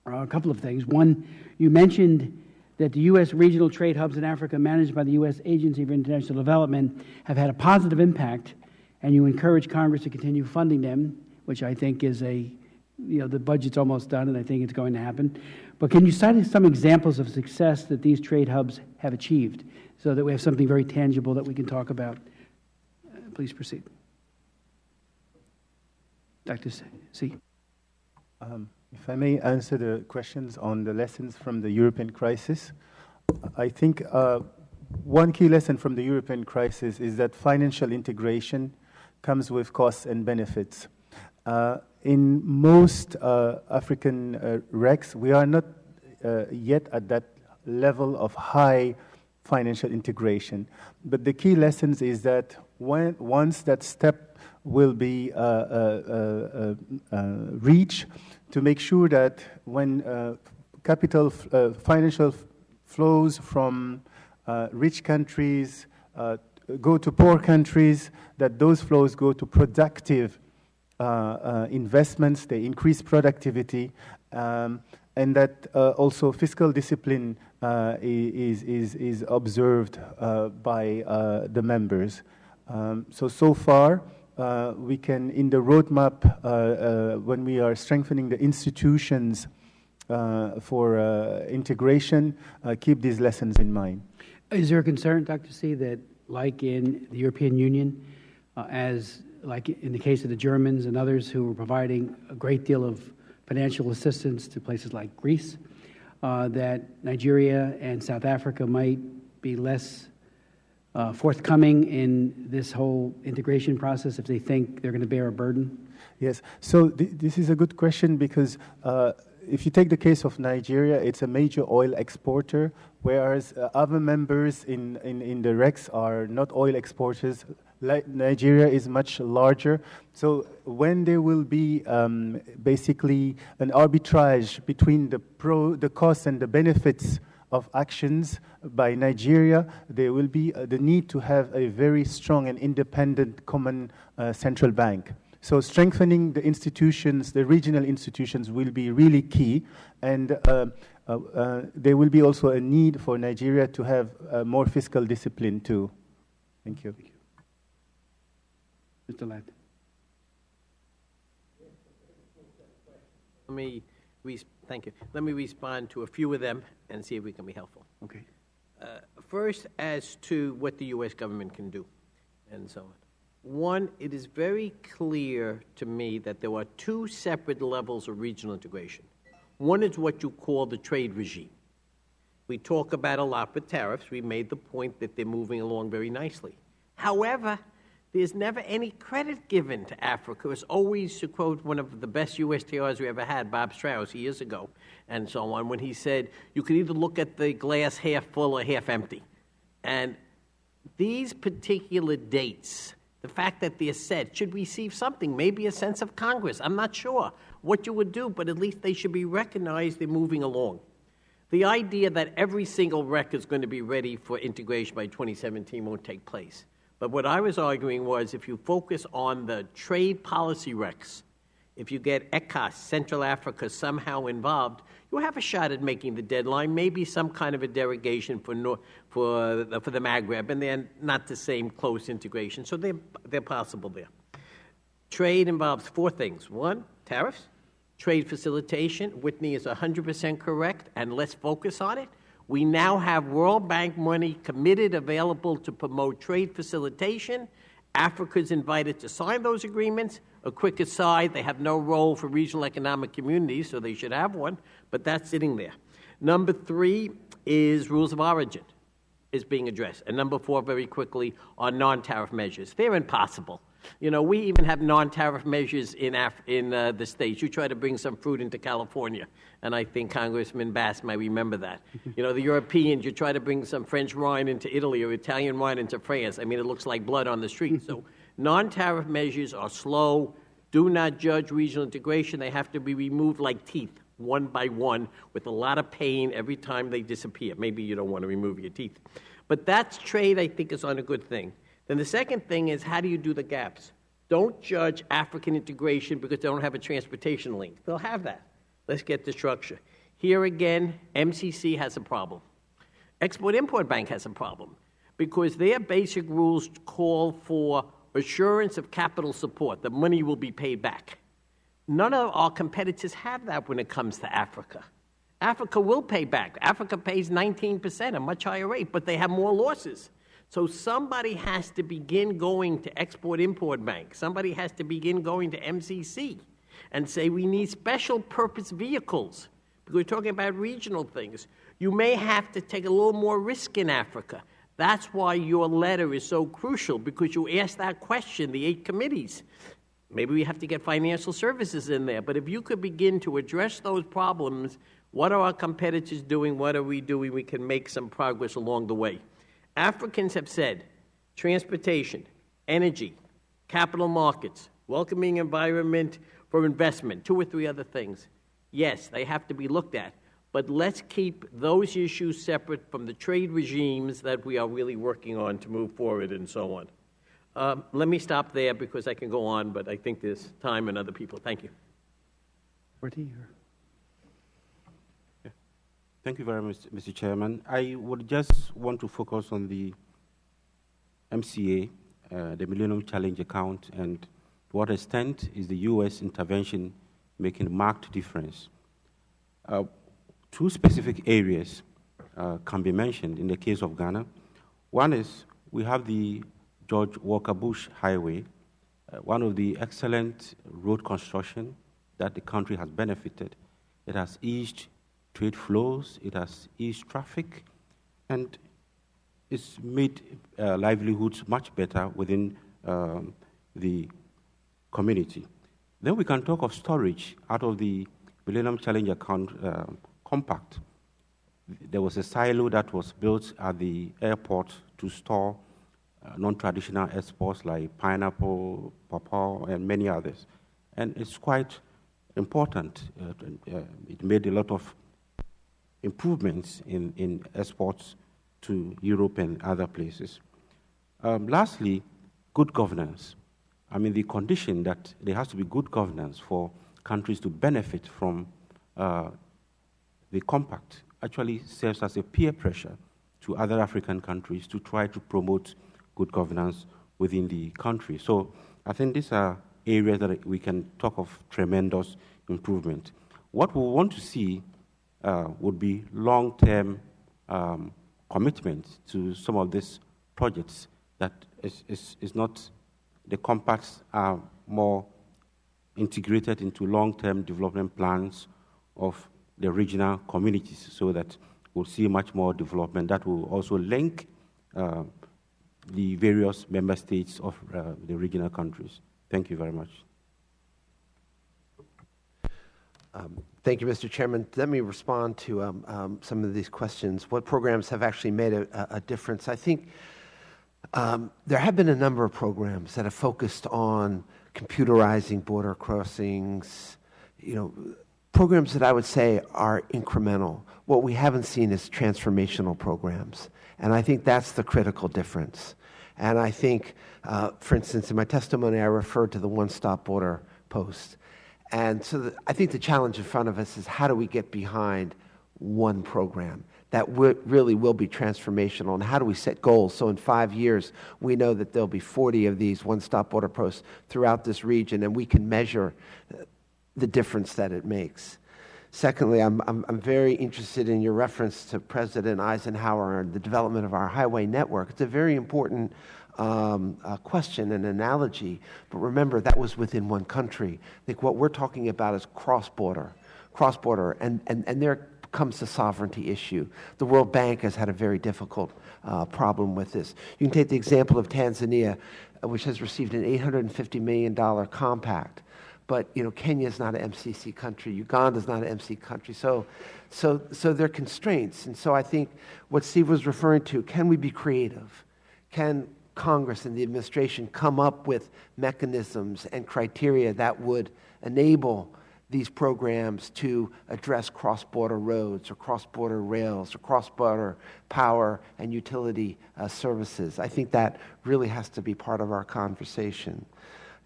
A: a couple of things. One, you mentioned that the U.S. regional trade hubs in Africa managed by the U.S. Agency for International Development have had a positive impact, and you encourage Congress to continue funding them, which I think is the budget's almost done, and I think it's going to happen. But can you cite some examples of success that these trade hubs have achieved so that we have something very tangible that we can talk about? Please proceed. Dr. Sy.
D: If I may answer the questions on the lessons from the European crisis, I think one key lesson from the European crisis is that financial integration comes with costs and benefits. In most African RECs, we are not yet at that level of high financial integration. But the key lessons is that once that step will be reached, to make sure that when financial flows from rich countries go to poor countries, that those flows go to productive investments, they increase productivity, and that also fiscal discipline is observed by the members. So far, we can, in the roadmap, when we are strengthening the institutions for integration, keep these lessons in mind.
A: Is there a concern, Dr. Sy, that like in the European Union, like in the case of the Germans and others who were providing a great deal of financial assistance to places like Greece, that Nigeria and South Africa might be less forthcoming in this whole integration process if they think they're going to bear a burden?
D: Yes. So this is a good question because if you take the case of Nigeria, it's a major oil exporter, whereas other members in the RECs are not oil exporters. Nigeria is much larger. So when there will be basically an arbitrage between the costs and the benefits of actions by Nigeria, there will be the need to have a very strong and independent common central bank. So strengthening the institutions, the regional institutions, will be really key. And there will be also a need for Nigeria to have more fiscal discipline too. Thank you.
A: Mr. Landy.
E: Thank you. Let me respond to a few of them and see if we can be helpful.
A: Okay.
E: First, as to what the U.S. government can do, and so on. One, it is very clear to me that there are two separate levels of regional integration. One is what you call the trade regime. We talk about a lot with tariffs. We made the point that they're moving along very nicely. However, there's never any credit given to Africa. It's always, to quote one of the best USTRs we ever had, Bob Strauss, years ago, and so on, when he said, you can either look at the glass half full or half empty. And these particular dates, the fact that they're set, should receive something, maybe a sense of Congress. I'm not sure what you would do, but at least they should be recognized they're moving along. The idea that every single rec is going to be ready for integration by 2017 won't take place. But what I was arguing was if you focus on the trade policy recs, if you get ECOWAS, Central Africa, somehow involved, you'll have a shot at making the deadline, maybe some kind of a derogation for the Maghreb, and they're not the same close integration. So they're possible there. Trade involves four things. One, tariffs. Trade facilitation. Whitney is 100% correct, and let's focus on it. We now have World Bank money committed, available to promote trade facilitation. Africa's invited to sign those agreements. A quick aside, they have no role for regional economic communities, so they should have one, but that's sitting there. Number three is rules of origin is being addressed. And number four, very quickly, are non-tariff measures. They're impossible. You know, we even have non-tariff measures in the states. You try to bring some fruit into California, and I think Congressman Bass might remember that. You know, the Europeans, you try to bring some French wine into Italy or Italian wine into France. I mean, it looks like blood on the street. So non-tariff measures are slow. Do not judge regional integration. They have to be removed like teeth, one by one, with a lot of pain every time they disappear. Maybe you don't want to remove your teeth. But that's trade, I think, is on a good thing. Then the second thing is, how do you do the gaps? Don't judge African integration because they don't have a transportation link. They'll have that. Let's get the structure. Here again, MCC has a problem. Export-Import Bank has a problem because their basic rules call for assurance of capital support, that money will be paid back. None of our competitors have that when it comes to Africa. Africa will pay back. Africa pays 19%, a much higher rate, but they have more losses. So somebody has to begin going to Export-Import Bank. Somebody has to begin going to MCC and say we need special purpose vehicles. Because we're talking about regional things. You may have to take a little more risk in Africa. That's why your letter is so crucial, because you asked that question, the 8 committees. Maybe we have to get financial services in there. But if you could begin to address those problems, what are our competitors doing? What are we doing? We can make some progress along the way. Africans have said transportation, energy, capital markets, welcoming environment for investment, 2 or 3 other things. Yes, they have to be looked at, but let's keep those issues separate from the trade regimes that we are really working on to move forward and so on. Let me stop there because I can go on, but I think there's time and other people. Thank you.
A: Quartey?
F: Thank you very much, Mr. Chairman. I would just want to focus on the MCA, the Millennium Challenge account, and to what extent is the U.S. intervention making a marked difference. 2 specific areas can be mentioned in the case of Ghana. One is we have the George Walker Bush Highway, one of the excellent road construction that the country has benefited. It has eased trade flows, it has eased traffic, and it's made livelihoods much better within the community. Then we can talk of storage out of the Millennium Challenge Account Compact. There was a silo that was built at the airport to store non-traditional exports like pineapple, pawpaw, and many others. And it's quite important. It made a lot of improvements in exports to Europe and other places. Lastly, good governance. I mean, the condition that there has to be good governance for countries to benefit from the compact actually serves as a peer pressure to other African countries to try to promote good governance within the country. So I think these are areas that we can talk of tremendous improvement. What we want to see would be long-term commitment to some of these projects that is not, the compacts are more integrated into long-term development plans of the regional communities so that we'll see much more development that will also link the various member states of the regional countries. Thank you very much.
G: Thank you, Mr. Chairman. Let me respond to some of these questions. What programs have actually made a difference? I think there have been a number of programs that have focused on computerizing border crossings, programs that I would say are incremental. What we haven't seen is transformational programs. And I think that's the critical difference. And I think, for instance, in my testimony, I referred to the one-stop border post. And so I think the challenge in front of us is how do we get behind one program that really will be transformational, and how do we set goals? So in 5 years, we know that there'll be 40 of these one-stop border posts throughout this region, and we can measure the difference that it makes. Secondly, I'm very interested in your reference to President Eisenhower and the development of our highway network. It's a very important question and analogy, but remember, that was within one country. I think what we're talking about is cross-border, and there comes the sovereignty issue. The World Bank has had a very difficult problem with this. You can take the example of Tanzania, which has received an $850 million compact. But Kenya is not an MCC country. Uganda is not an MCC country. So there are constraints. And so I think what Steve was referring to, can we be creative? Can Congress and the administration come up with mechanisms and criteria that would enable these programs to address cross-border roads or cross-border rails or cross-border power and utility services? I think that really has to be part of our conversation.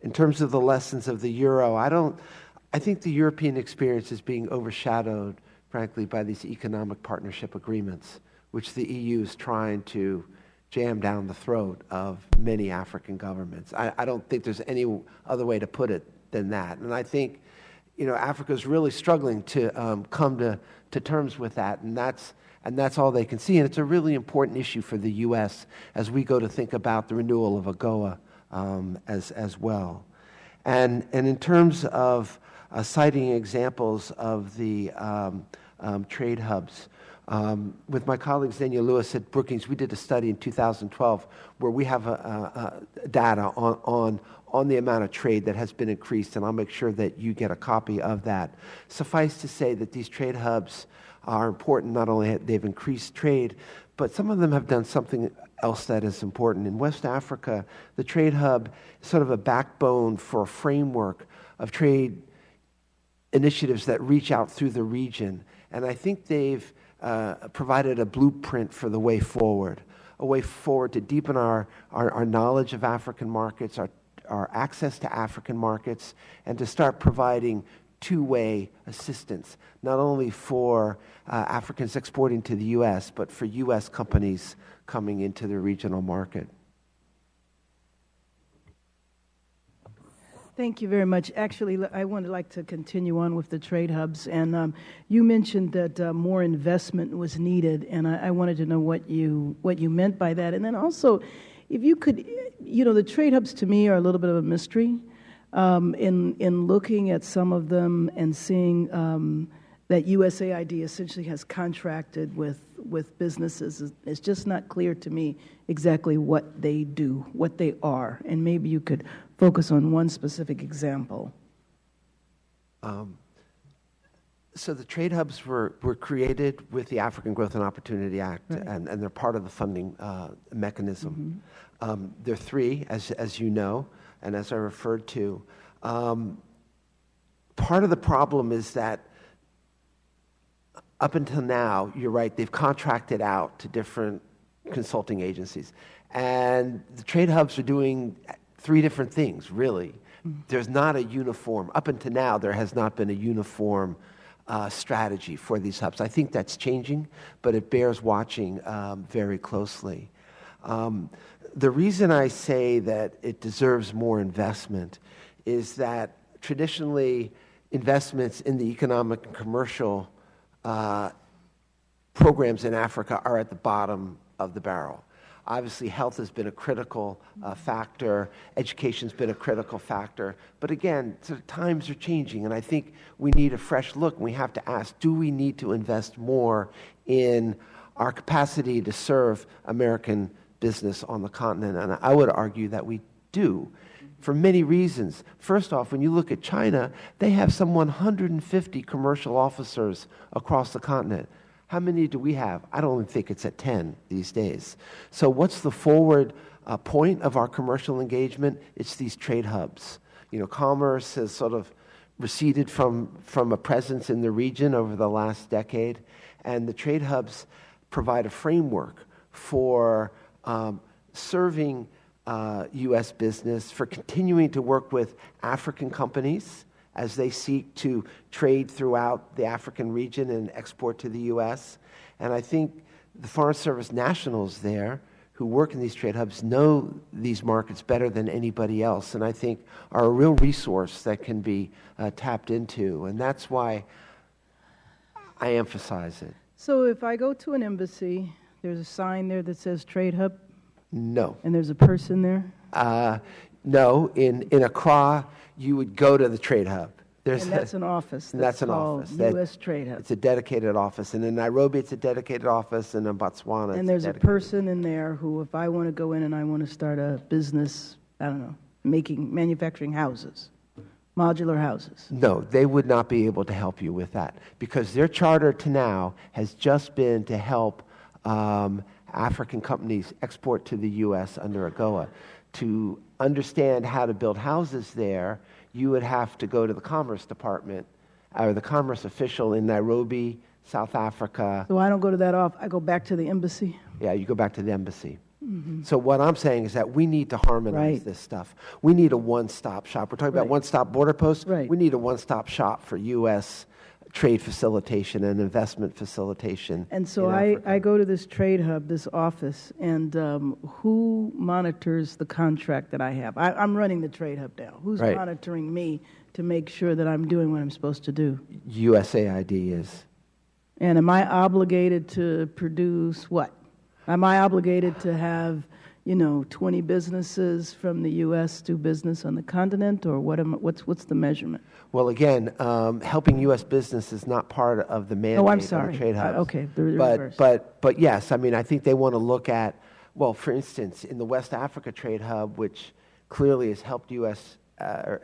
G: In terms of the lessons of the euro, I think the European experience is being overshadowed, frankly, by these economic partnership agreements, which the EU is trying to jam down the throat of many African governments. I don't think there's any other way to put it than that. And I think, Africa is really struggling to come to terms with that, and that's all they can see. And it's a really important issue for the U.S. as we go to think about the renewal of AGOA as well. And in terms of citing examples of the trade hubs, with my colleague Xenia Lewis at Brookings, we did a study in 2012 where we have data on the amount of trade that has been increased, and I'll make sure that you get a copy of that. Suffice to say that these trade hubs are important. Not only have they've increased trade, but some of them have done something else that is important. In West Africa, the trade hub is sort of a backbone for a framework of trade initiatives that reach out through the region. And I think they've provided a blueprint for the way forward, a way forward to deepen our knowledge of African markets, our access to African markets, and to start providing two-way assistance, not only for Africans exporting to the U.S., but for U.S. companies coming into the regional market.
B: Thank you very much. Actually, I would like to continue on with the trade hubs. And you mentioned that more investment was needed, and I wanted to know what you meant by that. And then also, if you could, the trade hubs to me are a little bit of a mystery. In looking at some of them and seeing that USAID essentially has contracted with businesses, it's just not clear to me exactly what they do, what they are, and maybe you could focus on one specific example.
G: So the trade hubs were created with the African Growth and Opportunity Act, right, and they're part of the funding mechanism. Mm-hmm. There are three, as you know, and as I referred to. Part of the problem is that up until now, you're right, they've contracted out to different consulting agencies. And the trade hubs are doing three different things, really. Mm-hmm. There's not a uniform, up until now, there has not been a uniform strategy for these hubs. I think that's changing, but it bears watching very closely. The reason I say that it deserves more investment is that traditionally investments in the economic and commercial programs in Africa are at the bottom of the barrel. Obviously, health has been a critical factor. Education's been a critical factor. But again, sort of times are changing, and I think we need a fresh look. And we have to ask, do we need to invest more in our capacity to serve American business on the continent? And I would argue that we do, for many reasons. First off, when you look at China, they have some 150 commercial officers across the continent. How many do we have? I don't even think it's at 10 these days. So what's the forward point of our commercial engagement? It's these trade hubs. Commerce has sort of receded from a presence in the region over the last decade, and the trade hubs provide a framework for serving U.S. business, for continuing to work with African companies as they seek to trade throughout the African region and export to the U.S. And I think the Foreign Service nationals there who work in these trade hubs know these markets better than anybody else, and I think are a real resource that can be tapped into, and that's why I emphasize it.
B: So if I go to an embassy, there's a sign there that says Trade Hub?
G: No.
B: And there's a person there?
G: No. In Accra, you would go to the trade hub.
B: And that's an office.
G: That's an office.
B: U.S. Trade Hub.
G: It's a dedicated office. And in Nairobi, it's a dedicated office. And in Botswana,
B: and there's a person in there who, if I want to go in and I want to start a business, I don't know, manufacturing houses, modular houses.
G: No, they would not be able to help you with that, because their charter to now has just been to help African companies export to the U.S. under AGOA. To understand how to build houses there, you would have to go to the Commerce Department or the Commerce official in Nairobi, South Africa.
B: So I don't go to that I go back to the embassy?
G: Yeah, you go back to the embassy. Mm-hmm. So what I'm saying is that we need to harmonize this stuff. We need a one-stop shop. We're talking about one-stop border posts.
B: Right.
G: We need a one-stop shop for U.S. trade facilitation and investment facilitation.
B: And so I go to this trade hub, this office, and who monitors the contract that I have? I'm running the trade hub now. Who's monitoring me to make sure that I'm doing what I'm supposed to do?
G: USAID is.
B: And am I obligated to produce what? Am I obligated to have 20 businesses from the U.S. do business on the continent, or what's the measurement?
G: Well, again, helping U.S. business is not part of the mandate of the trade hubs.
B: Okay, the reverse.
G: But yes, I mean, I think they want to look at, well, for instance, in the West Africa trade hub, which clearly has helped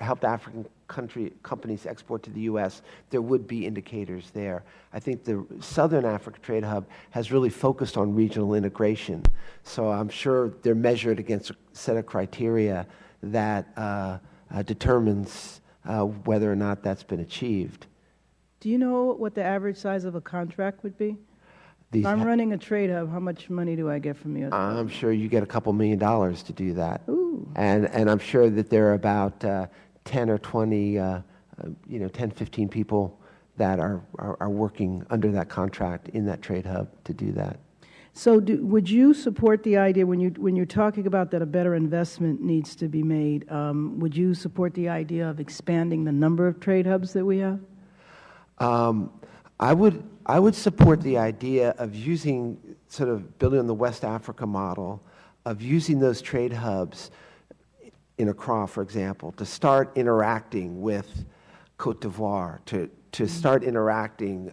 G: helped African companies export to the U.S., there would be indicators there. I think the Southern Africa Trade Hub has really focused on regional integration. So I'm sure they're measured against a set of criteria that determines whether or not that's been achieved.
B: Do you know what the average size of a contract would be? If I'm running a trade hub, how much money do I get from you?
G: I'm sure you get a couple $1 million to do that.
B: Ooh.
G: And I'm sure that there are about 10 or 20, 10, 15 people that are working under that contract in that trade hub to do that.
B: So would you support the idea, when you're talking about that a better investment needs to be made, would you support the idea of expanding the number of trade hubs that we have?
G: I would support the idea of using, sort of building on the West Africa model, of using those trade hubs in Accra, for example, to start interacting with Cote d'Ivoire, to start interacting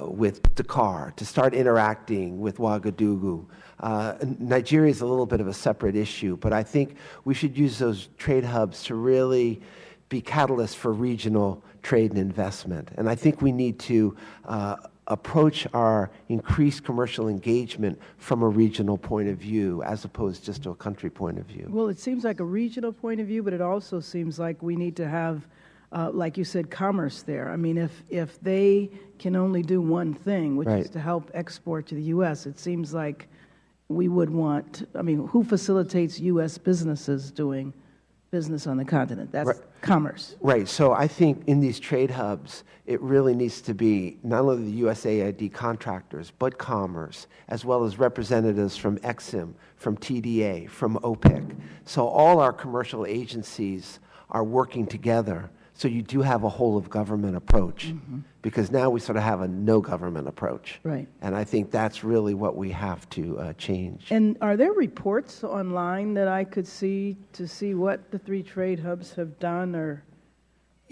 G: with Dakar, to start interacting with Ouagadougou. Nigeria is a little bit of a separate issue, but I think we should use those trade hubs to really be catalysts for regional trade and investment. And I think we need to approach our increased commercial engagement from a regional point of view as opposed just to a country point of view.
B: Well, it seems like a regional point of view, but it also seems like we need to have, like you said, commerce there. I mean, if they can only do one thing, which is to help export to the U.S., it seems like we would want, who facilitates U.S. businesses doing business on the continent? That's commerce.
G: Right. So I think in these trade hubs, it really needs to be not only the USAID contractors, but commerce, as well as representatives from EXIM, from TDA, from OPEC. So all our commercial agencies are working together. So you do have a whole of government approach, because now we sort of have a no government approach.
B: Right.
G: And I think that's really what we have to change.
B: And are there reports online that I could see to see what the three trade hubs have done? Or,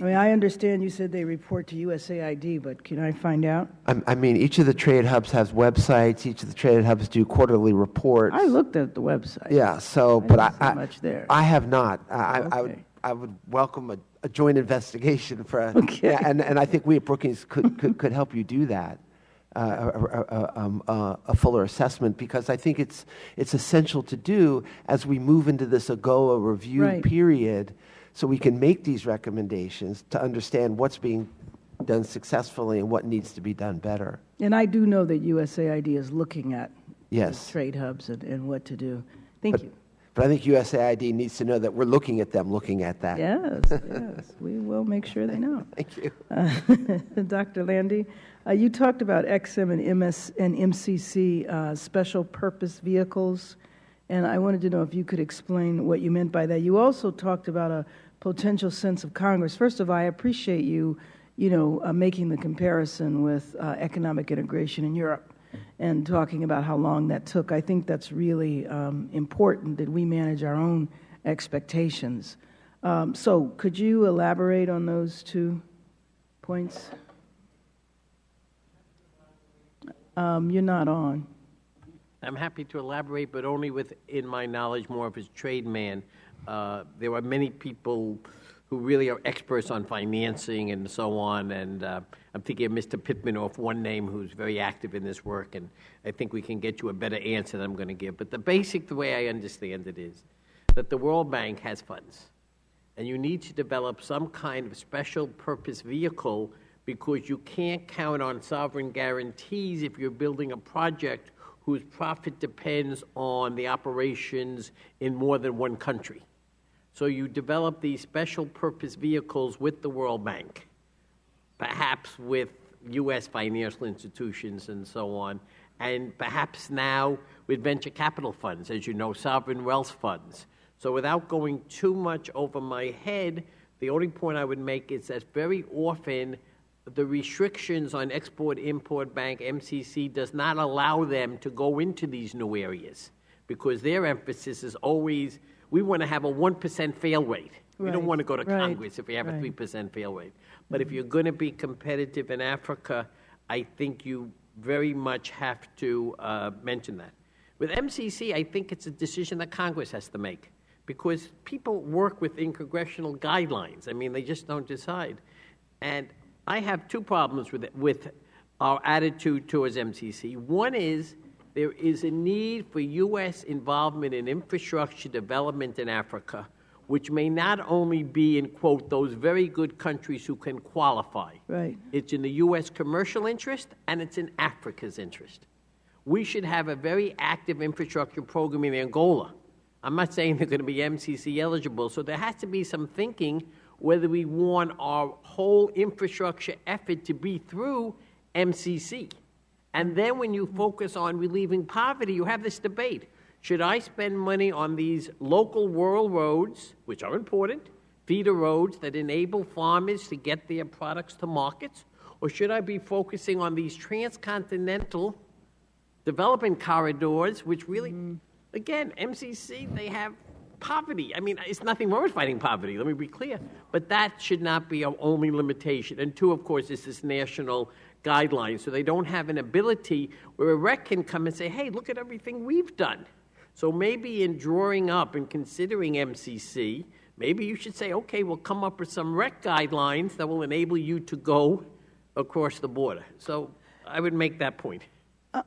B: I understand you said they report to USAID, but can I find out?
G: Each of the trade hubs has websites. Each of the trade hubs do quarterly reports.
B: I looked at the website.
G: Yeah. So, but
B: I much there.
G: I have not. I would welcome a joint investigation for, and I think we at Brookings could help you do that, a fuller assessment, because I think it's essential to do as we move into this AGOA review period, so we can make these recommendations to understand what's being done successfully and what needs to be done better.
B: And I do know that USAID is looking at
G: Yes.
B: trade hubs and what to do. Thank you.
G: But I think USAID needs to know that we're looking at them looking at that.
B: Yes, yes. We will make sure they know.
G: Thank you.
B: Dr. Landy, you talked about XM and MS and MCC special purpose vehicles, and I wanted to know if you could explain what you meant by that. You also talked about a potential sense of Congress. First of all, I appreciate you making the comparison with economic integration in Europe and talking about how long that took. I think that's really important that we manage our own expectations. So could you elaborate on those 2 points? You're not on.
E: I'm happy to elaborate, but only within my knowledge more of as trade man. There are many people who really are experts on financing and so on, and I'm thinking of Mr. Pittman off one name who's very active in this work, and I think we can get you a better answer than I'm going to give. But the way I understand it is that the World Bank has funds, and you need to develop some kind of special purpose vehicle because you can't count on sovereign guarantees if you're building a project whose profit depends on the operations in more than one country. So you develop these special purpose vehicles with the World Bank, perhaps with U.S. financial institutions and so on, and perhaps now with venture capital funds, as you know, sovereign wealth funds. So without going too much over my head, the only point I would make is that very often the restrictions on Export-Import Bank, MCC, does not allow them to go into these new areas because their emphasis is always, we want to have a 1% fail rate. We don't want to go to Congress if we have a 3% fail rate. But if you're going to be competitive in Africa, I think you very much have to mention that. With MCC, I think it's a decision that Congress has to make because people work within congressional guidelines. I mean, they just don't decide. And I have 2 problems with our attitude towards MCC. One is there is a need for U.S. involvement in infrastructure development in Africa, which may not only be in, quote, those very good countries who can qualify.
B: Right.
E: It's in the U.S. commercial interest, and it's in Africa's interest. We should have a very active infrastructure program in Angola. I'm not saying they're going to be MCC eligible, so there has to be some thinking whether we want our whole infrastructure effort to be through MCC. And then when you focus on relieving poverty, you have this debate. Should I spend money on these local rural roads, which are important, feeder roads that enable farmers to get their products to markets, or should I be focusing on these transcontinental development corridors, which really, again, MCC, they have poverty. I mean, it's nothing wrong with fighting poverty, let me be clear. But that should not be our only limitation. And 2, of course, is this national guideline. So they don't have an ability where a rec can come and say, hey, look at everything we've done. So maybe in drawing up and considering MCC, maybe you should say, okay, we'll come up with some rec guidelines that will enable you to go across the border. So I would make that point.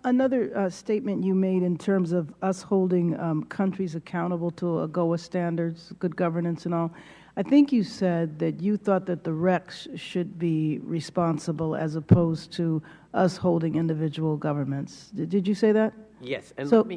B: Another statement you made in terms of us holding countries accountable to AGOA standards, good governance and all, I think you said that you thought that the RECs should be responsible as opposed to us holding individual governments. Did you say that?
E: Yes. And
B: so,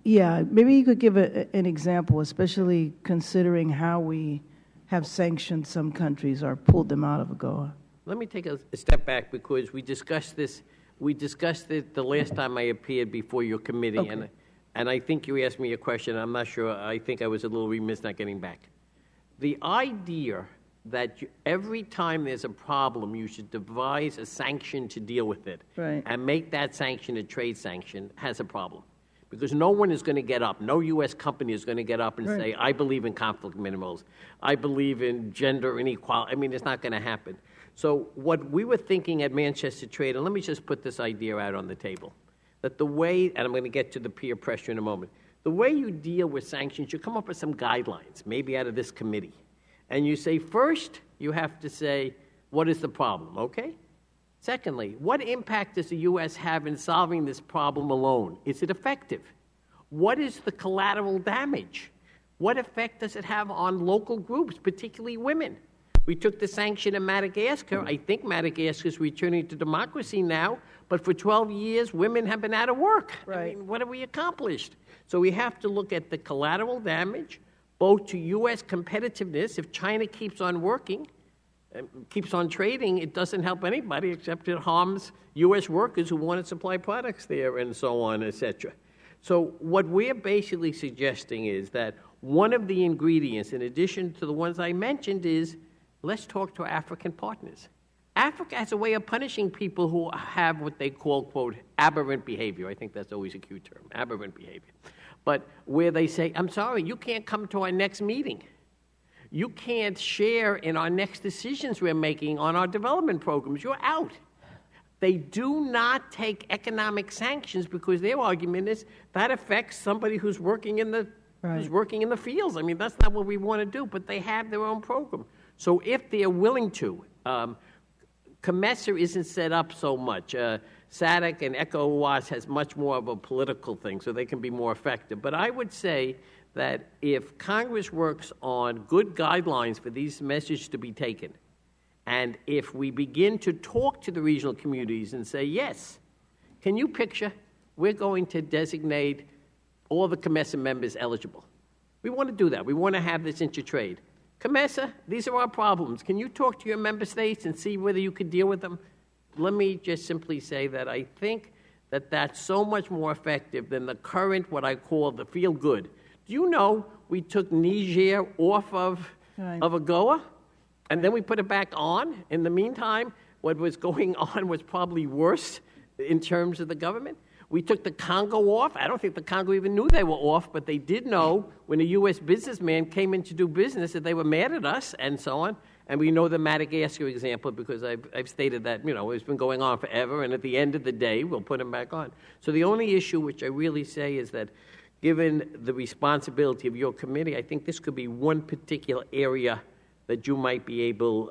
B: yeah, maybe you could give an example, especially considering how we have sanctioned some countries or pulled them out of AGOA.
E: Let me take a step back because we discussed this. We discussed it the last time I appeared before your committee,
B: okay.
E: and I think you asked me a question. I'm not sure. I think I was a little remiss not getting back. The idea that every time there's a problem, you should devise a sanction to deal with it and make that sanction a trade sanction has a problem. Because no one is going to get up, no U.S. company is going to get up and say, I believe in conflict minerals, I believe in gender inequality. I mean, it's not going to happen. So what we were thinking at Manchester Trade, and let me just put this idea out on the table, that the way, and I'm going to get to the peer pressure in a moment, the way you deal with sanctions, you come up with some guidelines, maybe out of this committee. And you say, first, you have to say, what is the problem, okay? Secondly, what impact does the U.S. have in solving this problem alone? Is it effective? What is the collateral damage? What effect does it have on local groups, particularly women? We took the sanction in Madagascar. I think Madagascar is returning to democracy now, but for 12 years, women have been out of work.
B: Right.
E: I mean, what have we accomplished? So we have to look at the collateral damage, both to U.S. competitiveness. If China keeps on working, keeps on trading, it doesn't help anybody except it harms U.S. workers who want to supply products there and so on, et cetera. So what we're basically suggesting is that one of the ingredients, in addition to the ones I mentioned, is let's talk to African partners. Africa has a way of punishing people who have what they call, quote, aberrant behavior. I think that's always a cute term, aberrant behavior. But where they say, I'm sorry, you can't come to our next meeting. You can't share in our next decisions we're making on our development programs. You're out. They do not take economic sanctions because their argument is that affects somebody who's working in the fields. I mean, that's not what we want to do, but they have their own program. So if they're willing to, COMESA isn't set up so much. SADC and ECOWAS has much more of a political thing, so they can be more effective. But I would say that if Congress works on good guidelines for these messages to be taken, and if we begin to talk to the regional communities and say, yes, can you picture, we're going to designate all the COMESA members eligible. We want to do that. We want to have this intertrade. COMESA, these are our problems. Can you talk to your member states and see whether you could deal with them? Let me just simply say that I think that that's so much more effective than the current, what I call the feel good. Do you know we took Niger off of AGOA, and then we put it back on? In the meantime, what was going on was probably worse in terms of the government. We took the Congo off. I don't think the Congo even knew they were off, but they did know when a U.S. businessman came in to do business that they were mad at us and so on. And we know the Madagascar example because I've stated that, it's been going on forever, and at the end of the day, we'll put them back on. So the only issue which I really say is that given the responsibility of your committee, I think this could be one particular area that you might be able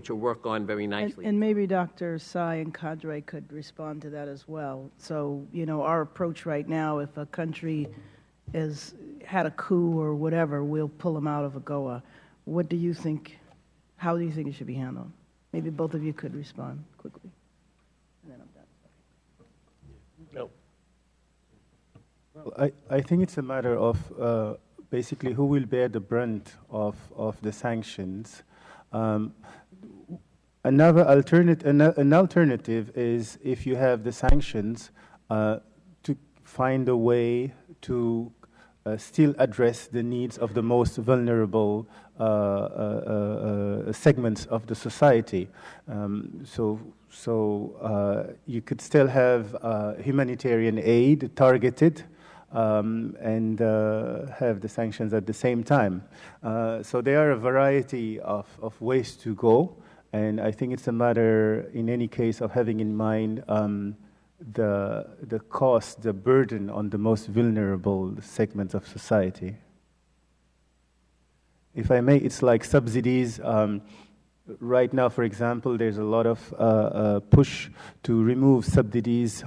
E: to work on very nicely.
B: And maybe Dr. Sy and Cadre could respond to that as well. So, our approach right now, if a country has had a coup or whatever, we'll pull them out of AGOA. What do you think? How do you think it should be handled? Maybe both of you could respond quickly. And then I'm done.
E: No.
D: Well, I think it's a matter of basically who will bear the brunt of the sanctions. An alternative is if you have the sanctions to find a way to still address the needs of the most vulnerable segments of the society. So you could still have humanitarian aid targeted and have the sanctions at the same time. So there are a variety of ways to go, and I think it's a matter, in any case, of having in mind the cost, the burden on the most vulnerable segments of society. If I may, it's like subsidies. Right now, for example, there's a lot of push to remove subsidies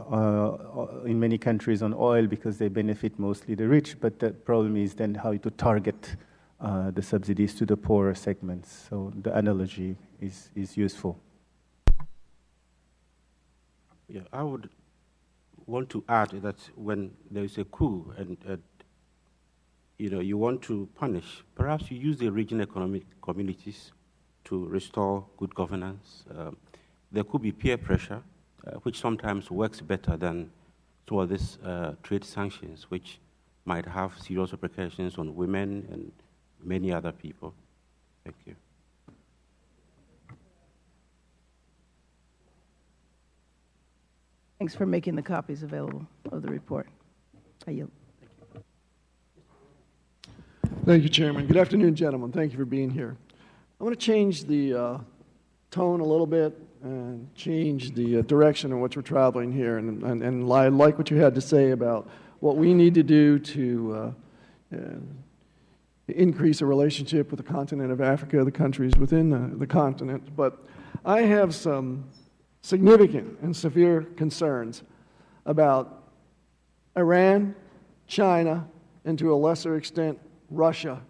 D: in many countries on oil because they benefit mostly the rich, but the problem is then how to target the subsidies to the poorer segments. So the analogy is useful.
F: Yeah, I would want to add that when there is a coup and you want to punish, perhaps you use the regional economic communities to restore good governance. There could be peer pressure, which sometimes works better than some of these trade sanctions, which might have serious repercussions on women and many other people. Thank you.
B: Thanks for making the copies available of the report. I yield.
H: Thank you, Chairman. Good afternoon, gentlemen. Thank you for being here. I want to change the tone a little bit and change the direction in which we're traveling here. And I like what you had to say about what we need to do to increase a relationship with the continent of Africa, the countries within the continent. But I have some significant and severe concerns about Iran, China, and to a lesser extent, Russia,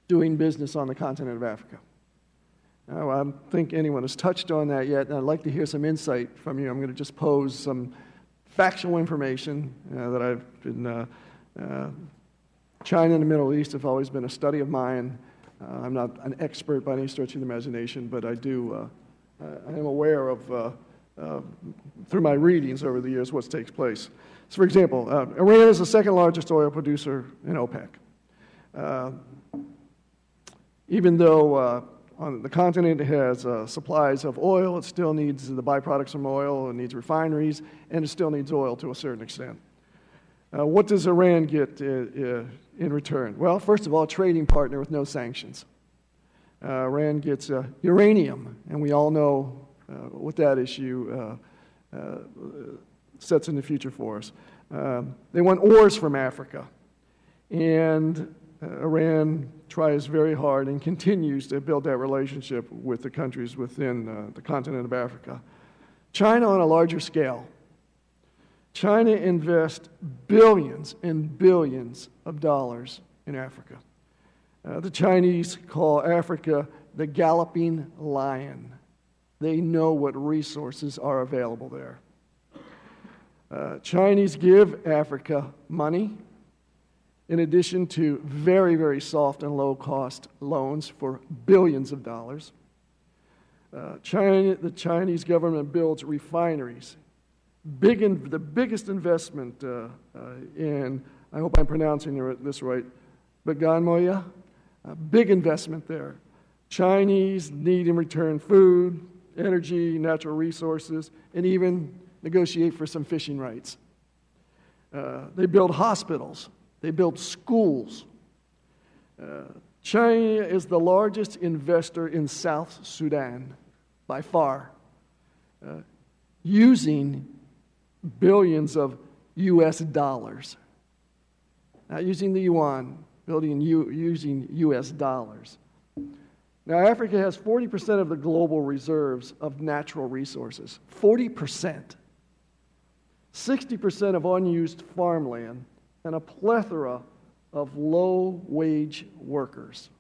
H: doing business on the continent of Africa. Now, I don't think anyone has touched on that yet, and I'd like to hear some insight from you. I'm going to just pose some factual information that I've been, China and the Middle East have always been a study of mine. I'm not an expert by any stretch of the imagination, but I am aware of, through my readings over the years, what takes place. So, for example, Iran is the second largest oil producer in OPEC. Even though on the continent it has supplies of oil, it still needs the byproducts from oil, it needs refineries, and it still needs oil to a certain extent. What does Iran get in return? Well, first of all, a trading partner with no sanctions. Iran gets uranium, and we all know what that issue sets in the future for us. They want ores from Africa, and Iran tries very hard and continues to build that relationship with the countries within the continent of Africa. China on a larger scale. China invests billions and billions of dollars in Africa. The Chinese call Africa the galloping lion. They know what resources are available there. Chinese give Africa money in addition to very, very soft and low-cost loans for billions of dollars. The Chinese government builds refineries. The biggest investment in, I hope I'm pronouncing this right, Baganmoya, big investment there. Chinese need in return food, energy, natural resources, and even negotiate for some fishing rights. They build hospitals. They build schools. China is the largest investor in South Sudan by far, using billions of U.S. dollars. Not using the yuan, using U.S. dollars. Now, Africa has 40% of the global reserves of natural resources. 40%. 60% of unused farmland, and a plethora of low-wage workers.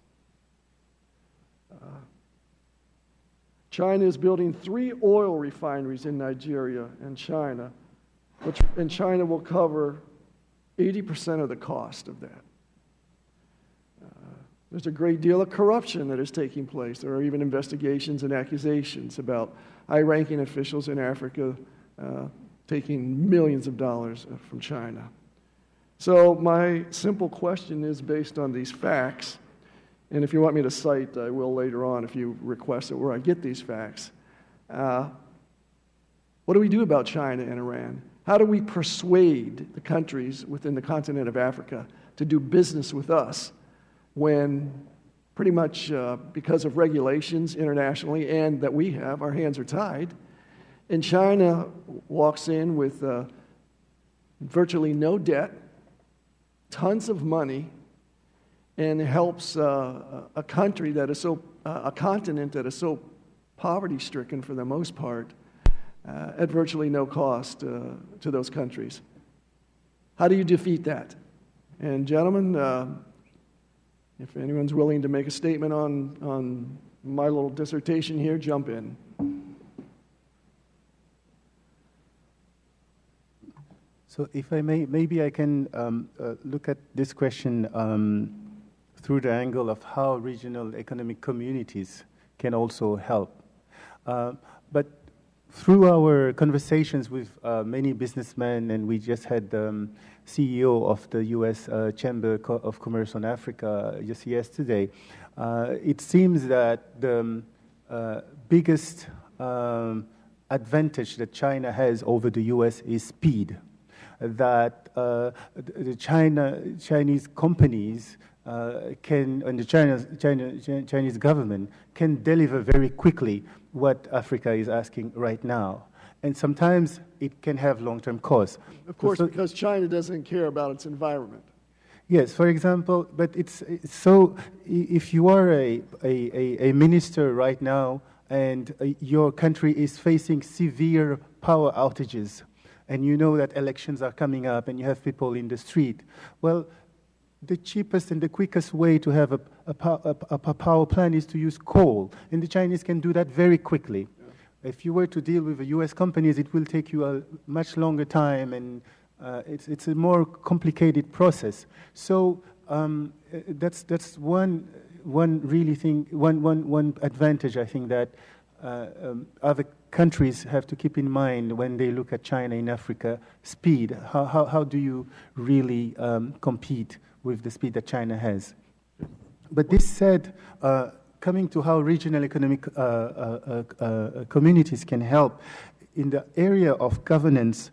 H: China is building 3 oil refineries in Nigeria and China, and China will cover 80% of the cost of that. There's a great deal of corruption that is taking place. There are even investigations and accusations about high-ranking officials in Africa taking millions of dollars from China. So my simple question is based on these facts, and if you want me to cite, I will later on if you request it where I get these facts. What do we do about China and Iran? How do we persuade the countries within the continent of Africa to do business with us when pretty much because of regulations internationally and that we have, our hands are tied, and China walks in with virtually no debt, tons of money, and helps a country that is so, a continent that is so poverty-stricken for the most part, at virtually no cost to those countries. How do you defeat that? And gentlemen, if anyone's willing to make a statement on my little dissertation here, jump in.
D: So if I may, maybe I can look at this question through the angle of how regional economic communities can also help. But through our conversations with many businessmen, and we just had the CEO of the U.S. Chamber of Commerce on Africa just yesterday, it seems that the biggest advantage that China has over the U.S. is speed. That the Chinese companies and the Chinese government can deliver very quickly what Africa is asking right now. And sometimes it can have long-term costs.
H: Of course, because China doesn't care about its environment.
D: Yes, for example, but it's so if you are a minister right now and your country is facing severe power outages, and you know that elections are coming up and you have people in the street, well, the cheapest and the quickest way to have a power plant is to use coal, and the Chinese can do that very quickly. Yeah. If you were to deal with the U.S. companies, it will take you a much longer time, and it's a more complicated process. So that's one advantage I think that other countries have to keep in mind when they look at China in Africa. Speed. How do you really compete with the speed that China has? But this said, coming to how regional economic communities can help in the area of governance,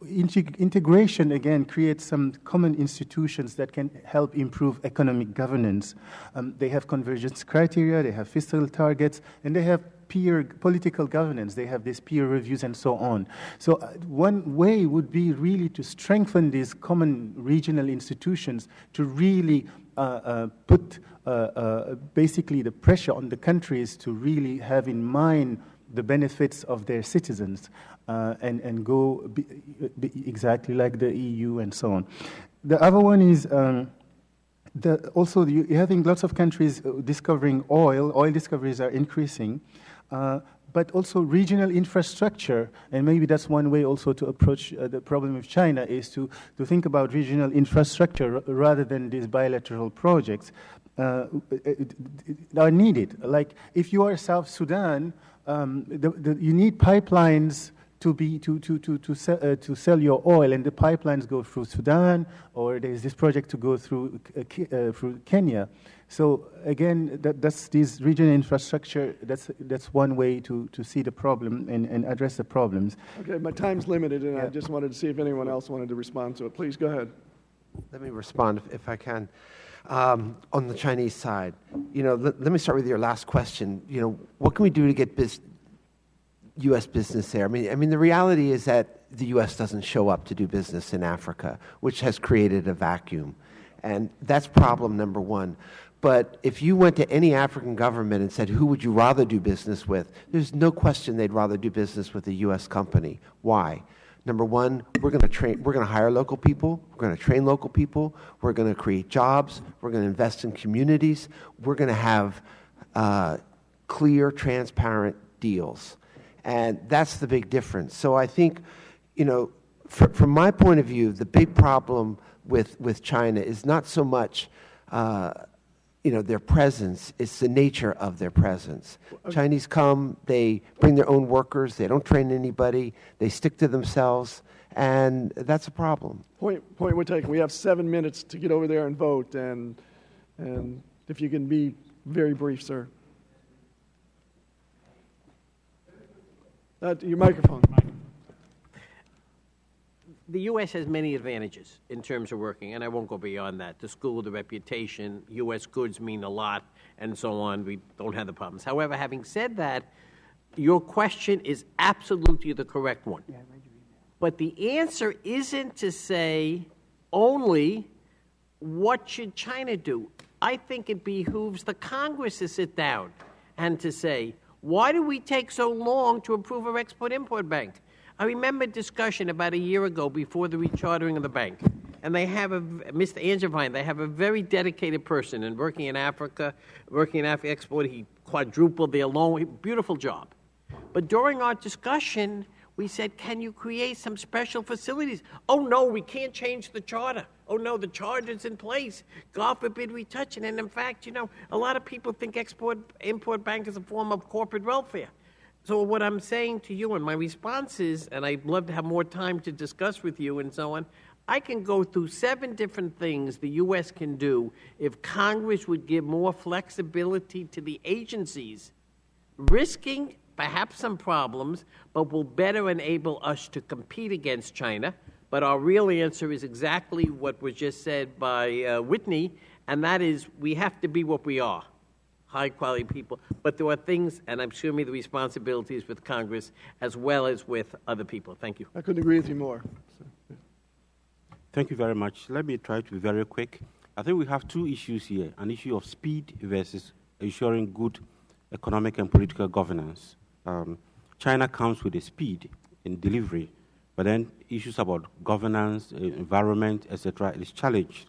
D: integration again creates some common institutions that can help improve economic governance. They have convergence criteria, they have fiscal targets, and they have peer political governance. They have these peer reviews and so on. So one way would be really to strengthen these common regional institutions to really put basically the pressure on the countries to really have in mind the benefits of their citizens and go exactly like the EU and so on. The other one is also you're having lots of countries discovering oil. Oil discoveries are increasing. But also regional infrastructure, and maybe that's one way also to approach the problem with China, is to think about regional infrastructure rather than these bilateral projects are needed. Like if you are South Sudan, you need pipelines to sell your oil, and the pipelines go through Sudan, or there's this project to go through Kenya. So again, that's this regional infrastructure. That's one way to see the problem and address the problems.
H: Okay, my time's limited, and I just wanted to see if anyone else wanted to respond to it. Please go ahead.
G: Let me respond if I can. On the Chinese side, let me start with your last question. What can we do to get U.S. business there? I mean, the reality is that the U.S. doesn't show up to do business in Africa, which has created a vacuum. And that's problem number one. But if you went to any African government and said, who would you rather do business with, there's no question they'd rather do business with a U.S. company. Why? Number one, we're going to hire local people, we're going to train local people, we're going to create jobs, we're going to invest in communities, we're going to have clear, transparent deals. And that's the big difference. So I think, from my point of view, the big problem with China is not so much their presence, it's the nature of their presence. Okay. Chinese come, they bring their own workers, they don't train anybody, they stick to themselves, and that's a problem.
H: Point we're taking. We have 7 minutes to get over there and vote, and if you can be very brief, sir. Your microphone.
E: The U.S. has many advantages in terms of working, and I won't go beyond that. The school, the reputation, U.S. goods mean a lot, and so on. We don't have the problems. However, having said that, your question is absolutely the correct one. But the answer isn't to say only what should China do. I think it behooves the Congress to sit down and to say, why do we take so long to approve our Export-Import Bank? I remember a discussion about a year ago before the rechartering of the bank, and they have Mr. Angevine, they have a very dedicated person and working in Africa Export, he quadrupled their loan, beautiful job. But during our discussion, we said, can you create some special facilities? Oh, no, we can't change the charter. Oh, no, the charter's in place. God forbid we touch it. And in fact, a lot of people think Export-Import Bank is a form of corporate welfare. So what I'm saying to you and my response is, and I'd love to have more time to discuss with you and so on, I can go through 7 different things the U.S. can do if Congress would give more flexibility to the agencies, risking perhaps some problems, but will better enable us to compete against China. But our real answer is exactly what was just said by Whitney, and that is we have to be what we are. High-quality people, but there are things, and I'm sure the responsibilities with Congress as well as with other people. Thank you.
H: I couldn't agree with you more.
F: Thank you very much. Let me try to be very quick. I think we have 2 issues here, an issue of speed versus ensuring good economic and political governance. China comes with a speed in delivery, but then issues about governance, environment, etc. is challenged.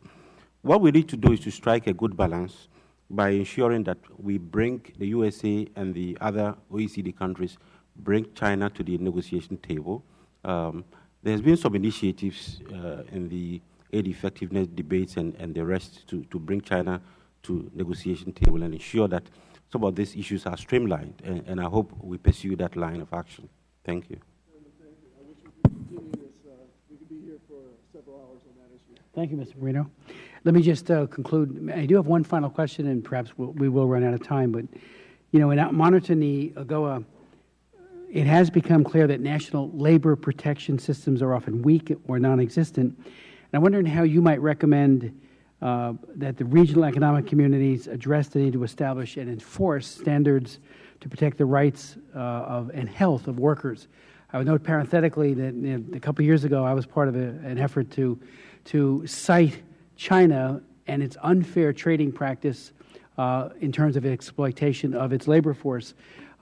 F: What we need to do is to strike a good balance by ensuring that we bring the USA and the other OECD countries, bring China to the negotiation table. There's been some initiatives in the aid effectiveness debates and the rest to bring China to negotiation table and ensure that some of these issues are streamlined, and I hope we pursue that line of action. Thank you.
H: I wish we could continue this. We could be here for several hours on that issue.
A: Thank you, Mr. Moreno. Let me just conclude. I do have one final question, and perhaps we will run out of time. But, you know, in monitoring the AGOA, it has become clear that national labor protection systems are often weak or non-existent. And I'm wondering how you might recommend that the regional economic communities address the need to establish and enforce standards to protect the rights and health of workers. I would note parenthetically that a couple of years ago I was part of an effort to cite China and its unfair trading practice in terms of exploitation of its labor force.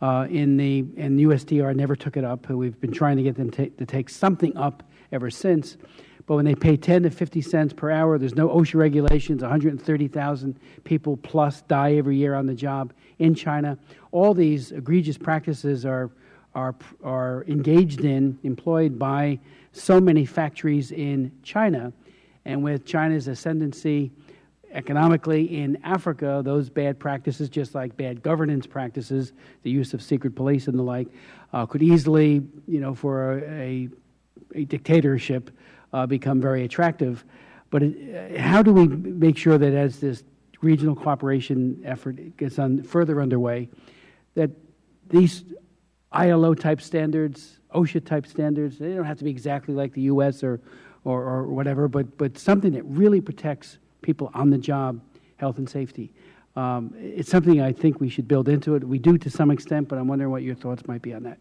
A: And USTR never took it up. We've been trying to get them to take something up ever since. But when they pay 10 to 50 cents per hour, there's no OSHA regulations. 130,000 people plus die every year on the job in China. All these egregious practices are engaged in, employed by so many factories in China. And with China's ascendancy economically in Africa, those bad practices, just like bad governance practices, the use of secret police and the like, could easily, you know, for a dictatorship, become very attractive. But how do we make sure that as this regional cooperation effort gets further underway, that these ILO-type standards, OSHA-type standards, they don't have to be exactly like the U.S. or whatever, but something that really protects people on the job, health and safety. It's something I think we should build into it. We do to some extent, but I'm wondering what your thoughts might be on that.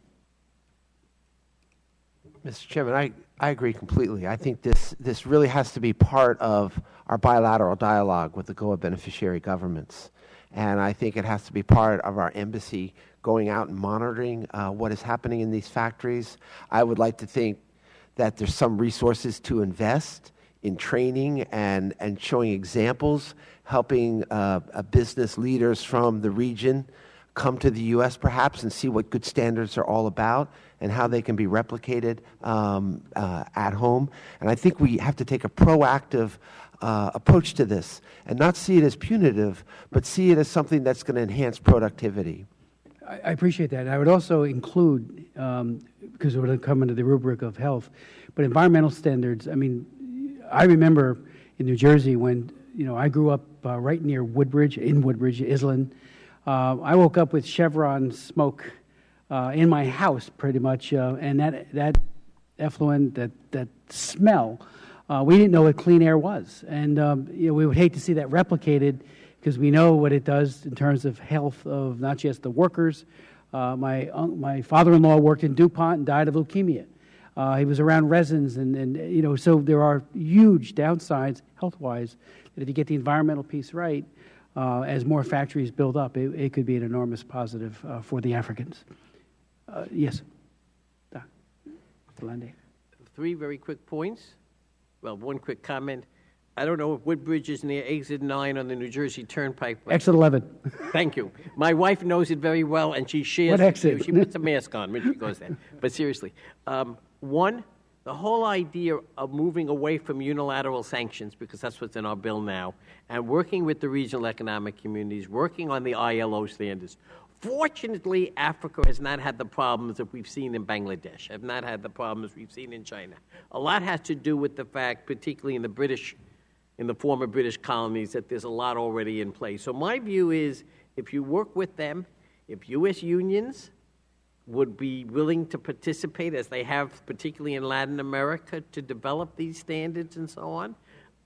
G: Mr. Chairman, I agree completely. I think this really has to be part of our bilateral dialogue with the AGOA beneficiary governments. And I think it has to be part of our embassy going out and monitoring what is happening in these factories. I would like to think that there's some resources to invest in training and showing examples, helping business leaders from the region come to the U.S. perhaps and see what good standards are all about and how they can be replicated at home. And I think we have to take a proactive approach to this and not see it as punitive, but see it as something that's going to enhance productivity.
A: I appreciate that. I would also include, because it would come under the rubric of health, but environmental standards. I mean, I remember in New Jersey when, you know, I grew up right near Woodbridge, Island. I woke up with Chevron smoke in my house pretty much, and that effluent, that smell, we didn't know what clean air was. And you know, we would hate to see that replicated because we know what it does in terms of health of not just the workers. My father-in-law worked in DuPont and died of leukemia. He was around resins, and you know, so there are huge downsides health-wise that if you get the environmental piece right, as more factories build up, it could be an enormous positive for the Africans. Yes, Mr. Landy.
E: 3 very quick points. Well, one quick comment. I don't know if Woodbridge is near exit 9 on the New Jersey Turnpike.
A: Exit 11.
E: Thank you. My wife knows it very well, and she shares.
A: What exit?
E: She puts a mask on when she goes there. But seriously, one, the whole idea of moving away from unilateral sanctions, because that's what's in our bill now, and working with the regional economic communities, working on the ILO standards. Fortunately, Africa has not had the problems that we've seen in Bangladesh, have not had the problems we've seen in China. A lot has to do with the fact, particularly in the former British colonies, that there's a lot already in place. So my view is, if you work with them, if U.S. unions would be willing to participate, as they have particularly in Latin America, to develop these standards and so on,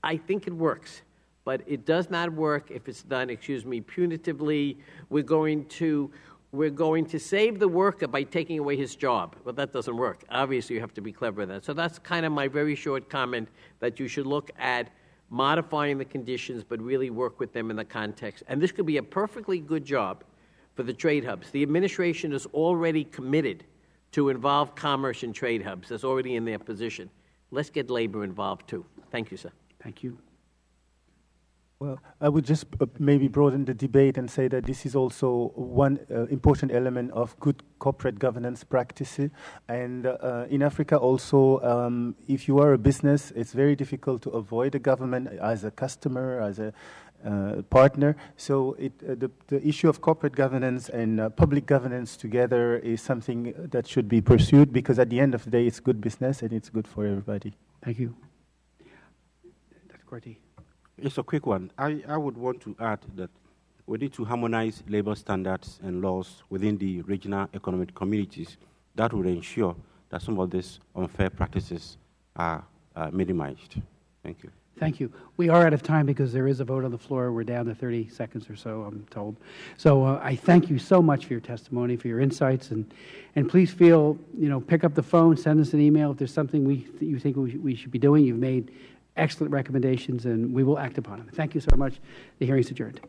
E: I think it works. But it does not work if it's done, punitively. We're going to save the worker by taking away his job. Well, that doesn't work. Obviously, you have to be clever at that. So that's kind of my very short comment, that you should look at modifying the conditions, but really work with them in the context. And this could be a perfectly good job for the trade hubs. The administration is already committed to involve commerce in trade hubs. That's already in their position. Let's get labor involved, too. Thank you, sir.
A: Thank you.
D: Well, I would just maybe broaden the debate and say that this is also one important element of good corporate governance practices. And in Africa also, if you are a business, it's very difficult to avoid the government as a customer, as a partner. So the issue of corporate governance and public governance together is something that should be pursued, because at the end of the day, it's good business and it's good for everybody.
A: Thank you. Dr. Quartey.
F: It's a quick one. I would want to add that we need to harmonize labor standards and laws within the regional economic communities. That would ensure that some of these unfair practices are minimized. Thank you.
A: Thank you. We are out of time because there is a vote on the floor. We're down to 30 seconds or so, I'm told. So I thank you so much for your testimony, for your insights, and please feel, pick up the phone, send us an email if there's something you think we should be doing. You've made excellent recommendations, and we will act upon them. Thank you so much. The hearing is adjourned.